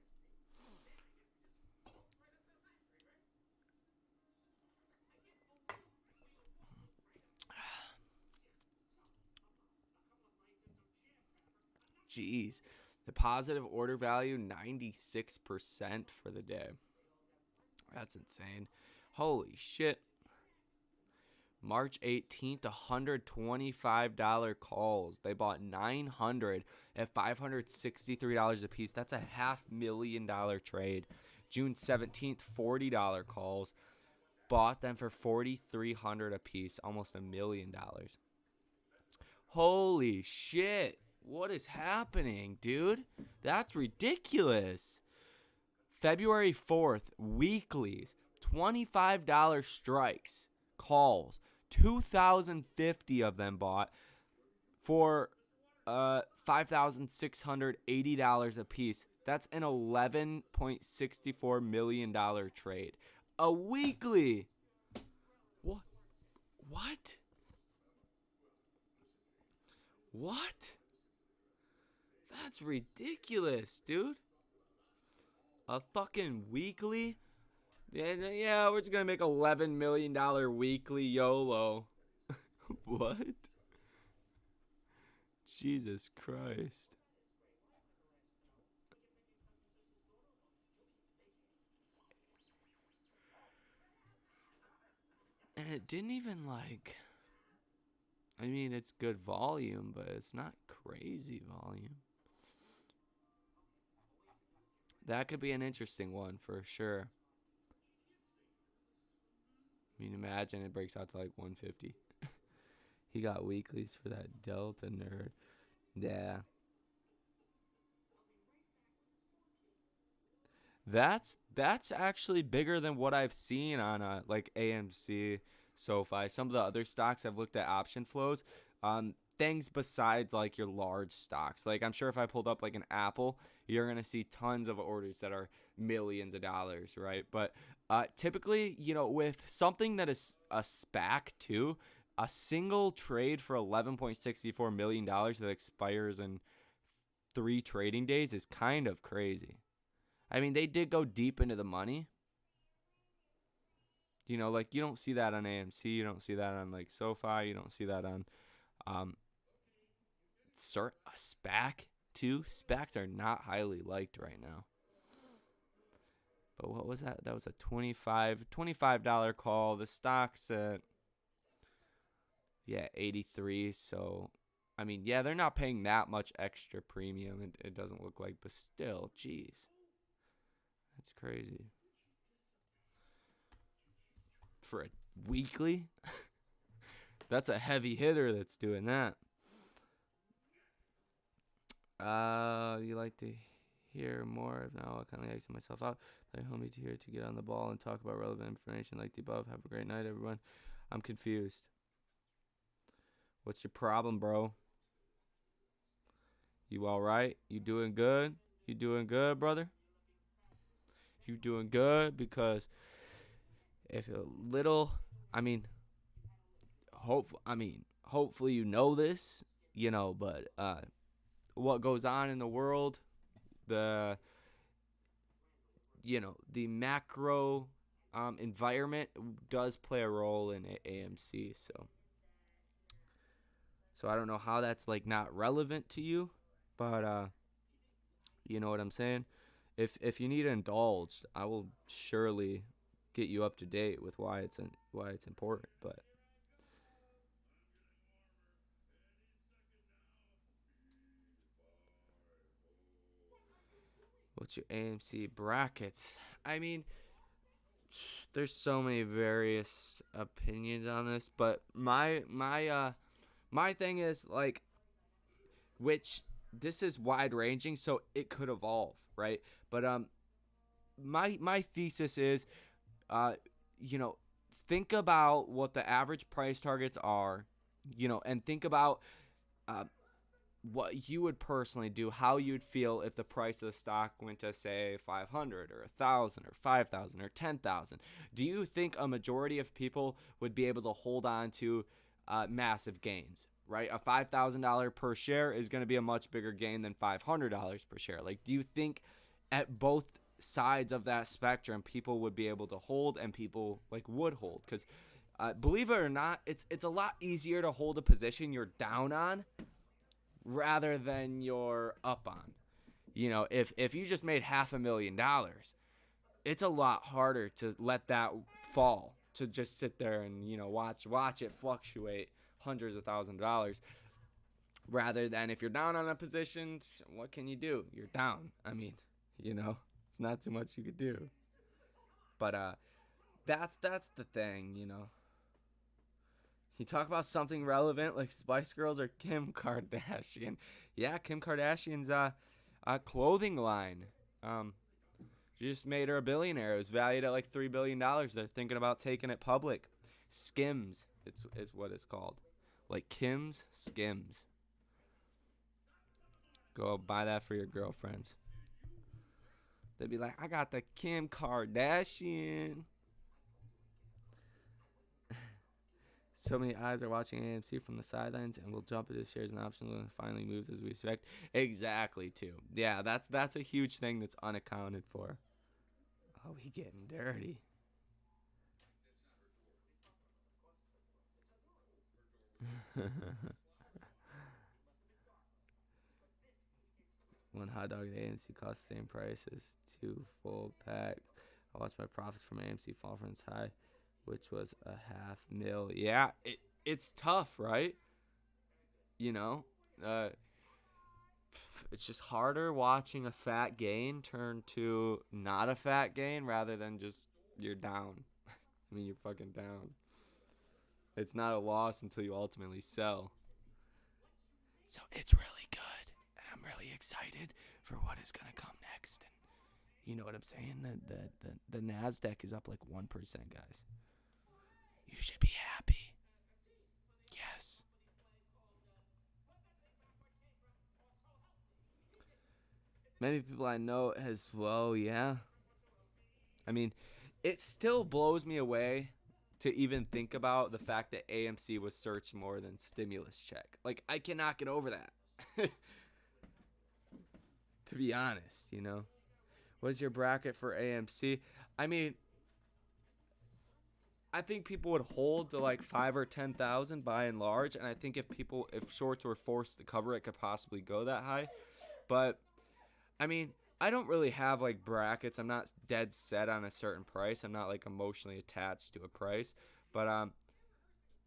Jeez. The positive order value, 96% for the day. That's insane. Holy shit. March 18th, $125 calls. They bought 900 at $563 a piece. That's a $500,000 trade. June 17th, $40 calls. Bought them for $4,300 a piece, almost $1 million. Holy shit. What is happening, dude? That's ridiculous. February 4th, weeklies, $25 strikes, calls. 2,050 of them bought for $5,680 a piece. That's an $11.64 million trade. A weekly. What? What? That's ridiculous, dude. A fucking weekly? Yeah, we're just gonna make $11 million weekly YOLO. What? Jesus Christ. And it didn't even like... I mean, it's good volume, but it's not crazy volume. That could be an interesting one for sure. I mean, imagine it breaks out to like 150. He got weeklies for that Delta nerd. Yeah. That's actually bigger than what I've seen on like AMC, SoFi. Some of the other stocks I've looked at option flows, things besides like your large stocks. Like I'm sure if I pulled up like an Apple, you're gonna see tons of orders that are millions of dollars, right? But typically, with something that is a SPAC too, a single trade for $11.64 million that expires in 3 trading days is kind of crazy. I mean, they did go deep into the money. Like you don't see that on AMC. You don't see that on like SoFi. You don't see that on a SPAC too. SPACs are not highly liked right now. But what was that? That was a $25 call. The stock's at 83. So, I mean, yeah, they're not paying that much extra premium. It doesn't look like, but still, geez. That's crazy. For a weekly? That's a heavy hitter that's doing that. You like to hear more? If not, I'll kindly exit myself out. Thank homies here to get on the ball and talk about relevant information like the above. Have a great night, everyone. I'm confused. What's your problem, bro? You all right? You doing good? You doing good, brother? You doing good? Because if a little, hopefully you know this, but what goes on in the world, the macro environment does play a role in AMC. So I don't know how that's like not relevant to you, but you know what I'm saying? If you need indulged, I will surely get you up to date with why it's important. But what's your AMC brackets? I mean, there's so many various opinions on this, but my thing is like, which this is wide ranging, so it could evolve, right? But my thesis is, think about what the average price targets are, and think about what you would personally do, how you'd feel if the price of the stock went to say 500 or 1,000 or 5,000 or 10,000. Do you think a majority of people would be able to hold on to massive gains? Right, a $5,000 per share is going to be a much bigger gain than $500 per share. Like, do you think at both sides of that spectrum, people would be able to hold and people like would hold? Because believe it or not, it's a lot easier to hold a position you're down on rather than you're up on. If you just made $500,000, it's a lot harder to let that fall, to just sit there and watch it fluctuate hundreds of thousands of dollars, rather than if you're down on a position, what can you do? You're down. I mean, it's not too much you could do. But that's the thing. You talk about something relevant like Spice Girls or Kim Kardashian. Yeah, Kim Kardashian's clothing line. She just made her a billionaire. It was valued at like $3 billion. They're thinking about taking it public. Skims, it's what it's called. Like Kim's Skims. Go buy that for your girlfriends. They'd be like, I got the Kim Kardashian. So many eyes are watching AMC from the sidelines, and we'll jump into shares and options when it finally moves as we expect. Exactly, too. Yeah, that's a huge thing that's unaccounted for. Oh, he getting dirty. One hot dog at AMC costs the same price as 2 full packs. I watched my profits from AMC fall from its high, which was a $500,000. Yeah, it's tough, right? You know, uh, it's just harder watching a fat gain turn to not a fat gain rather than just you're down. I mean, you're fucking down. It's not a loss until you ultimately sell. So it's really good, and I'm really excited for what is gonna come next. And you know what I'm saying? The Nasdaq is up like 1%, guys. You should be happy. Yes. Many people I know as well, yeah. I mean, it still blows me away to even think about the fact that AMC was searched more than stimulus check. Like, I cannot get over that. To be honest, you know. What is your bracket for AMC? I mean, I think people would hold to like 5 or 10,000 by and large, and I think if shorts were forced to cover, it could possibly go that high. But I mean, I don't really have like brackets. I'm not dead set on a certain price. I'm not like emotionally attached to a price. But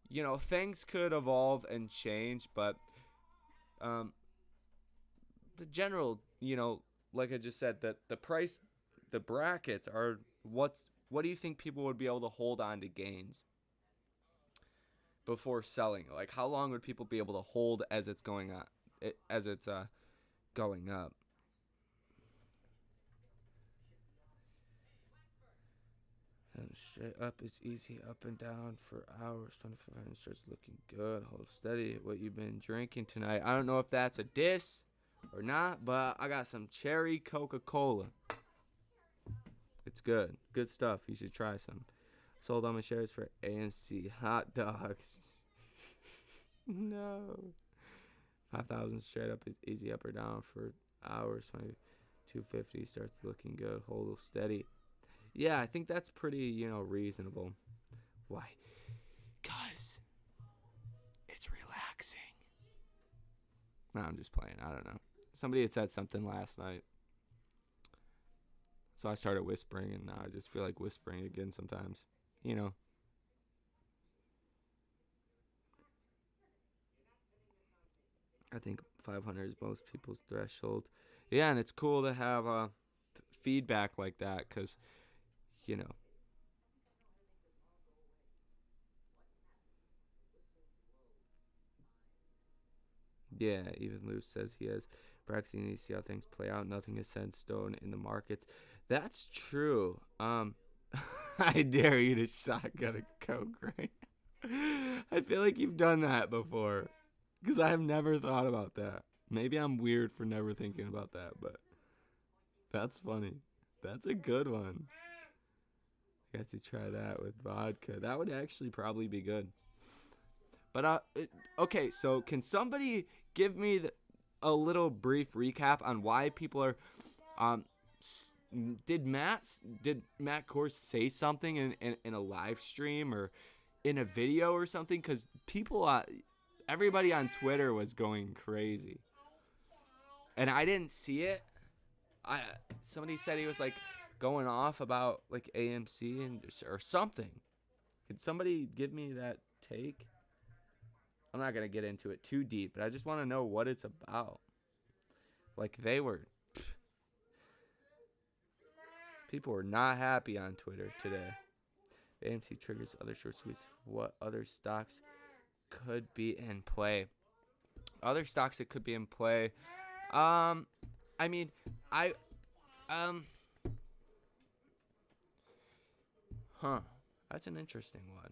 you know, things could evolve and change. But the general, you know, like I just said, that the price, the brackets are what do you think people would be able to hold on to gains before selling? Like, how long would people be able to hold as it's going on, as it's going up? And straight up is easy, up and down for hours. 25 starts looking good. Hold steady. What you been drinking tonight? I don't know if that's a diss or not, but I got some cherry Coca-Cola. It's good. Good stuff. You should try some. Sold all my shares for AMC hot dogs. No. 5,000 straight up is easy, up or down for hours. 250 starts looking good. Hold steady. Yeah, I think that's pretty, you know, reasonable. Why? Because it's relaxing. No, I'm just playing. I don't know. Somebody had said something last night. So I started whispering, and now I just feel like whispering again sometimes. You know. I think 500 is most people's threshold. Yeah, and it's cool to have feedback like that because, you know. Yeah, even Lou says he has practicing needs to see how things play out. Nothing is set in stone in the markets. That's true. I dare you to shotgun a Coke, right? I feel like you've done that before because I have never thought about that. Maybe I'm weird for never thinking about that, but that's funny. That's a good one. I got to try that with vodka. That would actually probably be good. But okay, so can somebody give me a little brief recap on why people are did Matt Kors say something in a live stream or in a video or something? Because people, everybody on Twitter was going crazy, and I didn't see it. Somebody said he was like going off about like AMC or something. Could somebody give me that take? I'm not gonna get into it too deep, but I just want to know what it's about. Like people were not happy on Twitter today. AMC triggers other short squeeze. What other stocks could be in play? Other stocks that could be in play. I mean, that's an interesting one.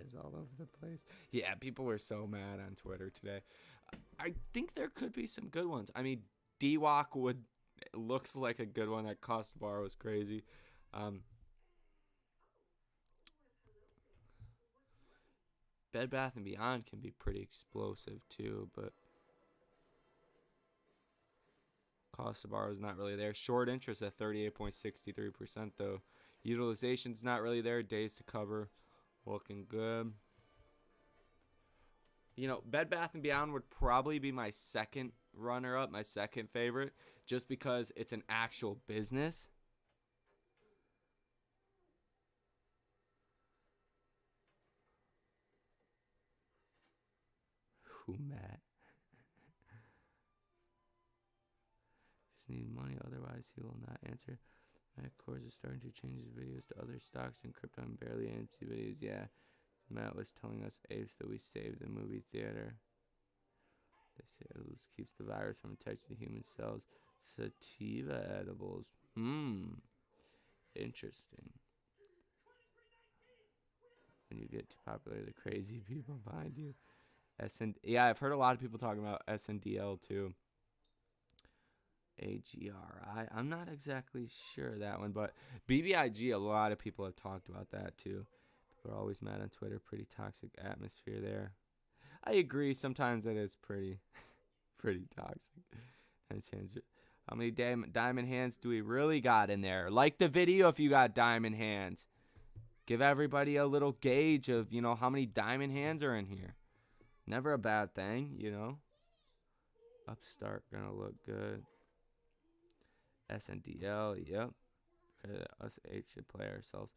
Is all over the place. Yeah, people were so mad on Twitter today. I think there could be some good ones. I mean, DWAC looks like a good one. That cost bar was crazy. Bed Bath & Beyond can be pretty explosive too, but cost to borrow is not really there. Short interest at 38.63% though. Utilization's not really there. Days to cover looking good. You know, Bed Bath & Beyond would probably be my second runner-up, my second favorite, just because it's an actual business. Who, Matt? Just need money, otherwise he will not answer. Matt Kors is starting to change his videos to other stocks and crypto and barely AMC videos. Yeah, Matt was telling us apes that we saved the movie theater. They say edibles keeps the virus from attaching to human cells. Sativa edibles. Interesting. When you get too popular, the crazy people find you. Yeah, I've heard a lot of people talking about SNDL too. AGRI. I'm not exactly sure that one, but BBIG, a lot of people have talked about that too. People are always mad on Twitter. Pretty toxic atmosphere there. I agree. Sometimes it is pretty toxic. How many diamond hands do we really got in there? Like the video if you got diamond hands. Give everybody a little gauge of, you know, how many diamond hands are in here. Never a bad thing, you know. Upstart gonna look good. SNDL, yep. Us apes should play ourselves.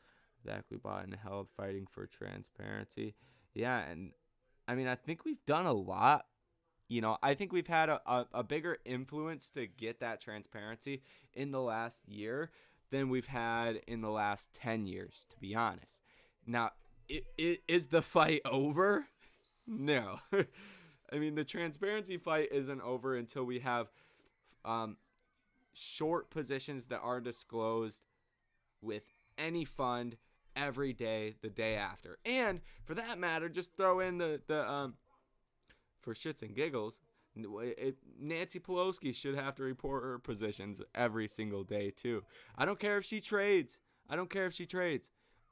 That we bought and held, fighting for transparency. Yeah, and I mean, I think we've done a lot. You know, I think we've had a bigger influence to get that transparency in the last year than we've had in the last 10 years, to be honest. Now, is the fight over? No. I mean, the transparency fight isn't over until we have short positions that are disclosed with any fund every day, the day after. And for that matter, just throw in the for shits and giggles, Nancy Pelosi should have to report her positions every single day too. I don't care if she trades.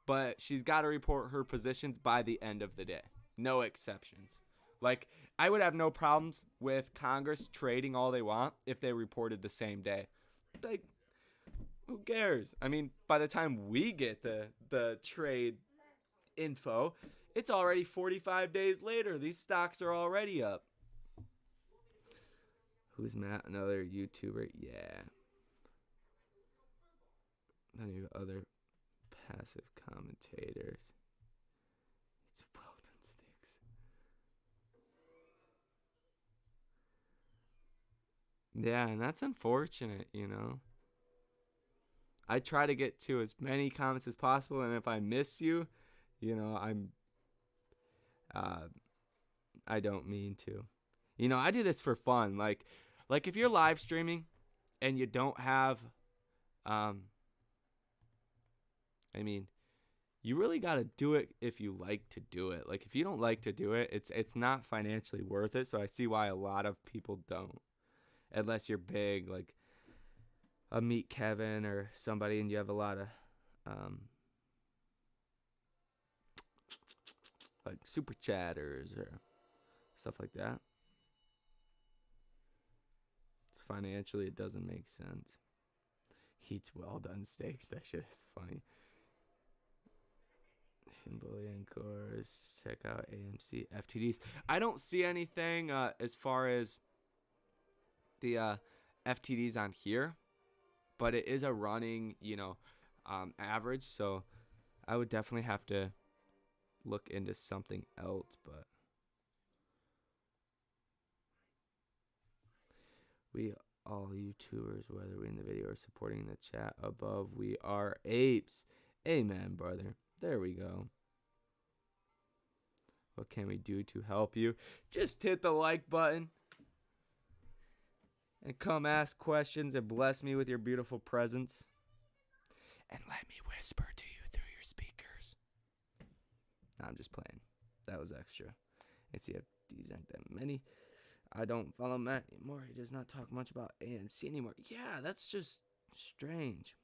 But she's got to report her positions by the end of the day. No exceptions. Like, I would have no problems with Congress trading all they want if they reported the same day. Like, who cares? I mean, by the time we get the trade info, it's already 45 days later. These stocks are already up. Who's Matt? Another YouTuber? Yeah. Any other passive commentators? It's Weldon Sticks. Yeah, and that's unfortunate, you know. I try to get to as many comments as possible, and if I miss you, you know, I don't mean to. You know, I do this for fun. Like if you're live streaming and you don't have, I mean, you really got to do it if you like to do it. Like, if you don't like to do it, it's not financially worth it. So I see why a lot of people don't. Unless you're big, like a Meet Kevin or somebody, and you have a lot of like super chatters or stuff like that. Financially, it doesn't make sense. Eats well done steaks. That shit is funny. Bullion course. Check out AMC FTDs. I don't see anything as far as the FTDs on here, but it is a running, you know, average. So I would definitely have to look into something else, but we all YouTubers, whether we in the video or supporting the chat above, we are apes. Amen, brother. There we go. What can we do to help you? Just hit the like button and come ask questions and bless me with your beautiful presence. And let me whisper to you through your speakers. No, I'm just playing. That was extra. ACFDs aren't that many. I don't follow Matt anymore. He does not talk much about AMC anymore. Yeah, that's just strange.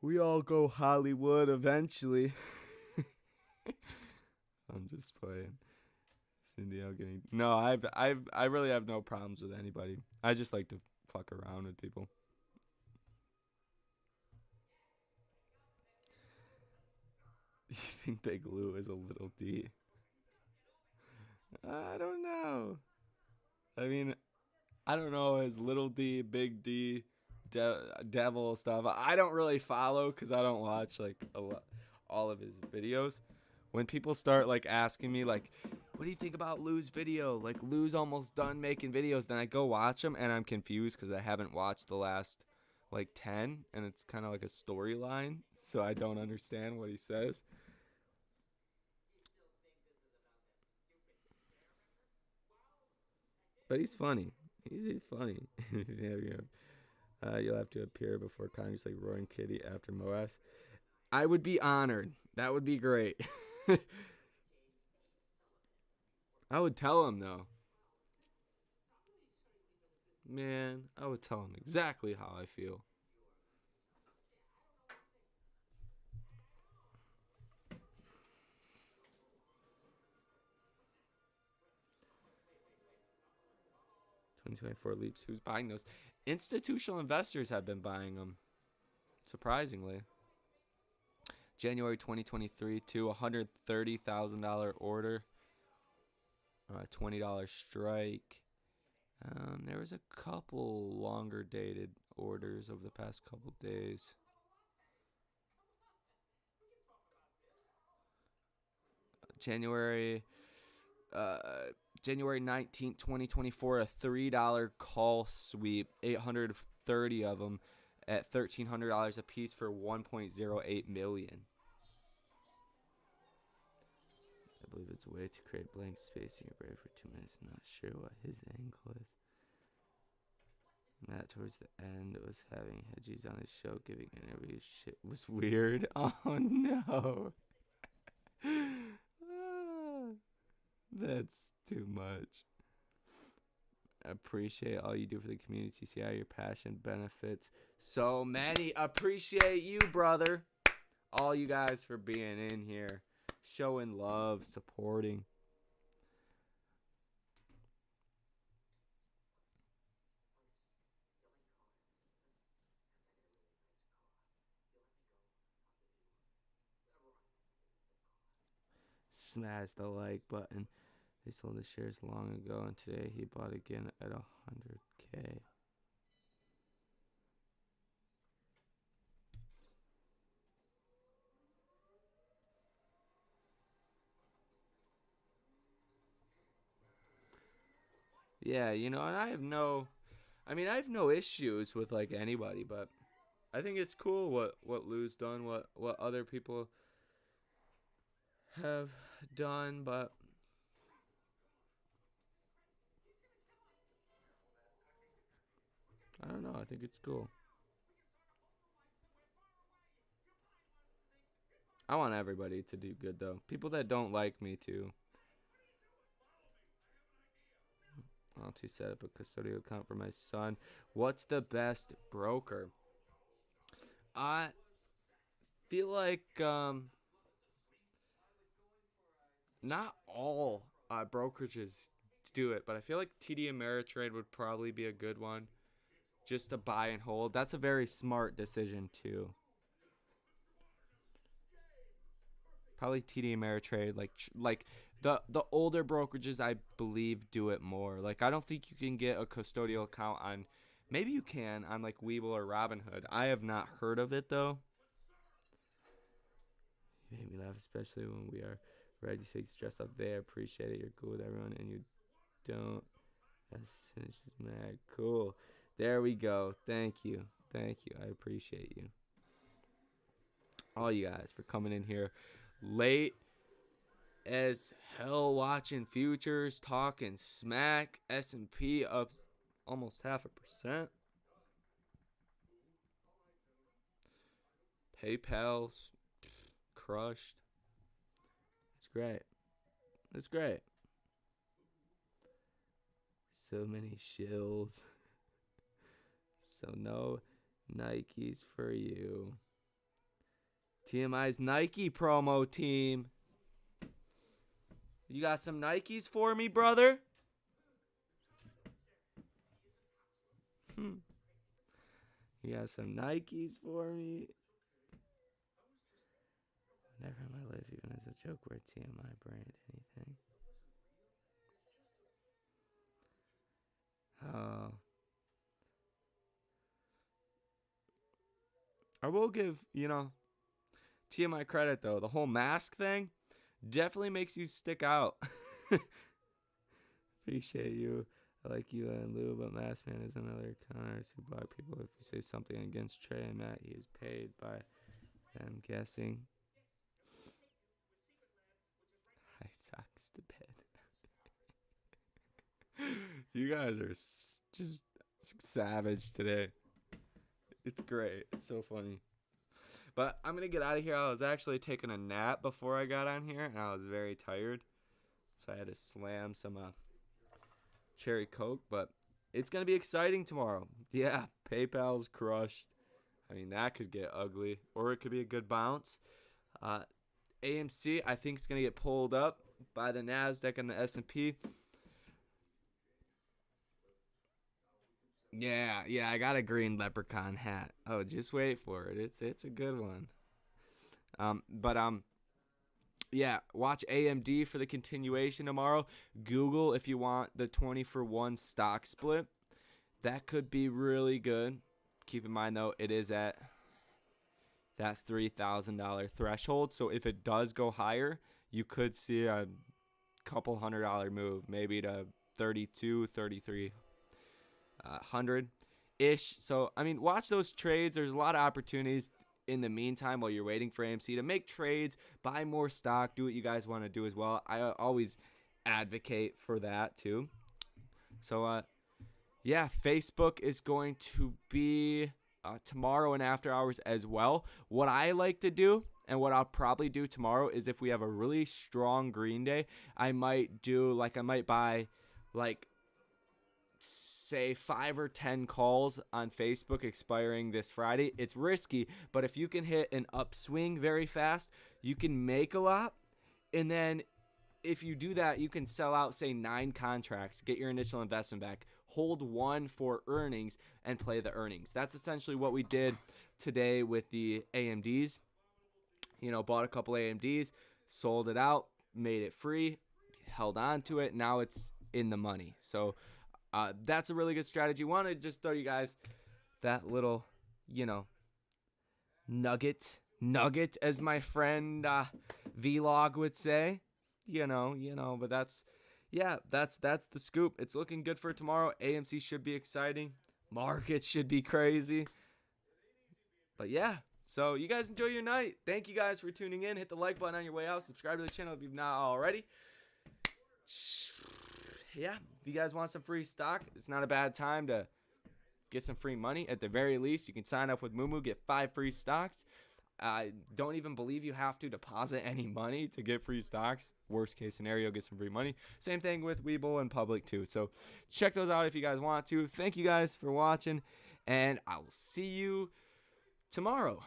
We all go Hollywood eventually. I'm just playing. Cindy, I'm getting no. I really have no problems with anybody. I just like to fuck around with people. You think Big Lou is a little D? I don't know. I mean, I don't know his little D, big D, devil stuff. I don't really follow because I don't watch like all of his videos. When people start like asking me like, what do you think about Lou's video? Like Lou's almost done making videos. Then I go watch them and I'm confused because I haven't watched the last like 10 and it's kind of like a storyline. So I don't understand what he says. But he's funny. He's funny. You'll have to appear before Congress like Roaring Kitty after Moas. I would be honored. That would be great. I would tell him though. Man, I would tell him exactly how I feel. 2024 leaps. Who's buying those? Institutional investors have been buying them. Surprisingly. January 2023 to $130,000 order. $20 strike. There was a couple longer dated orders over the past couple days. January 19th, 2024, a $3 call sweep, 830 of them at $1,300 a piece for $1.08 million. I believe it's a way to create blank space in your brain for 2 minutes. Not sure what his angle is. Matt, towards the end, was having Hedges on his show giving interviews. Shit was weird. Oh no. That's too much. I appreciate all you do for the community. See how your passion benefits so many. Appreciate you, brother. All you guys for being in here. Showing love, supporting. Smash the like button. They sold the shares long ago, and today he bought again at 100K. Yeah, and I have no issues with like anybody, but I think it's cool what Lou's done, what other people have done, but I don't know. I think it's cool. I want everybody to do good though. People that don't like me too. I want to set up a custodial account for my son. What's the best broker? I feel like not all brokerages do it, but I feel like TD Ameritrade would probably be a good one just to buy and hold. That's a very smart decision too. Probably TD Ameritrade, like the older brokerages, I believe, do it more. Like I don't think you can get a custodial account on. Maybe you can on like Webull or Robinhood. I have not heard of it though. You made me laugh, especially when we are ready to take stress off there. Appreciate it. You're cool with everyone, and you don't. That's just mad cool. There we go. Thank you. Thank you. I appreciate you. All you guys for coming in here late as hell watching futures, talking smack. S&P up almost 0.5%. PayPal's crushed. It's great. It's great. So many shills. So no Nikes for you. TMI's Nike promo team. You got some Nikes for me, brother? You got some Nikes for me? Never in my life, even as a joke, where TMI brand anything. Oh. I will give, TMI credit, though. The whole mask thing definitely makes you stick out. Appreciate you. I like you and Lou, but Mask Man is another Connors who block people if you say something against Trey and Matt. He is paid by them guessing. I sucks to bed. You guys are just savage today. It's great. It's so funny. But I'm going to get out of here. I was actually taking a nap before I got on here, and I was very tired. So I had to slam some cherry Coke. But it's going to be exciting tomorrow. Yeah, PayPal's crushed. I mean, that could get ugly. Or it could be a good bounce. AMC, I think, is going to get pulled up by the NASDAQ and the S&P. Yeah, I got a green leprechaun hat. Oh, just wait for it. It's a good one. Yeah, watch AMD for the continuation tomorrow. Google if you want the 20-for-1 stock split. That could be really good. Keep in mind, though, it is at that $3,000 threshold. So if it does go higher, you could see a couple $100 move, maybe to 32, 33. 100-ish. So, I mean, watch those trades. There's a lot of opportunities in the meantime while you're waiting for AMC to make trades, buy more stock, do what you guys want to do as well. I always advocate for that too. So, yeah, Facebook is going to be tomorrow and after hours as well. What I like to do and what I'll probably do tomorrow is if we have a really strong green day, I might buy say 5 or 10 calls on Facebook expiring this Friday. It's risky, but if you can hit an upswing very fast, you can make a lot. And then if you do that, you can sell out, say, 9 contracts, get your initial investment back, hold 1 for earnings, and play the earnings. That's essentially what we did today with the AMDs. Bought a couple AMDs, sold it out, made it free, held on to it. Now it's in the money. So that's a really good strategy. Want to just throw you guys that little, nugget, as my friend Vlog would say. But that's the scoop. It's looking good for tomorrow. AMC should be exciting. Markets should be crazy. But yeah, so you guys enjoy your night. Thank you guys for tuning in. Hit the like button on your way out. Subscribe to the channel if you've not already. Yeah, if you guys want some free stock, it's not a bad time to get some free money. At the very least, you can sign up with Moomoo, get 5 free stocks. I don't even believe you have to deposit any money to get free stocks. Worst case scenario, get some free money. Same thing with Webull and Public too. So check those out if you guys want to. Thank you guys for watching, and I will see you tomorrow.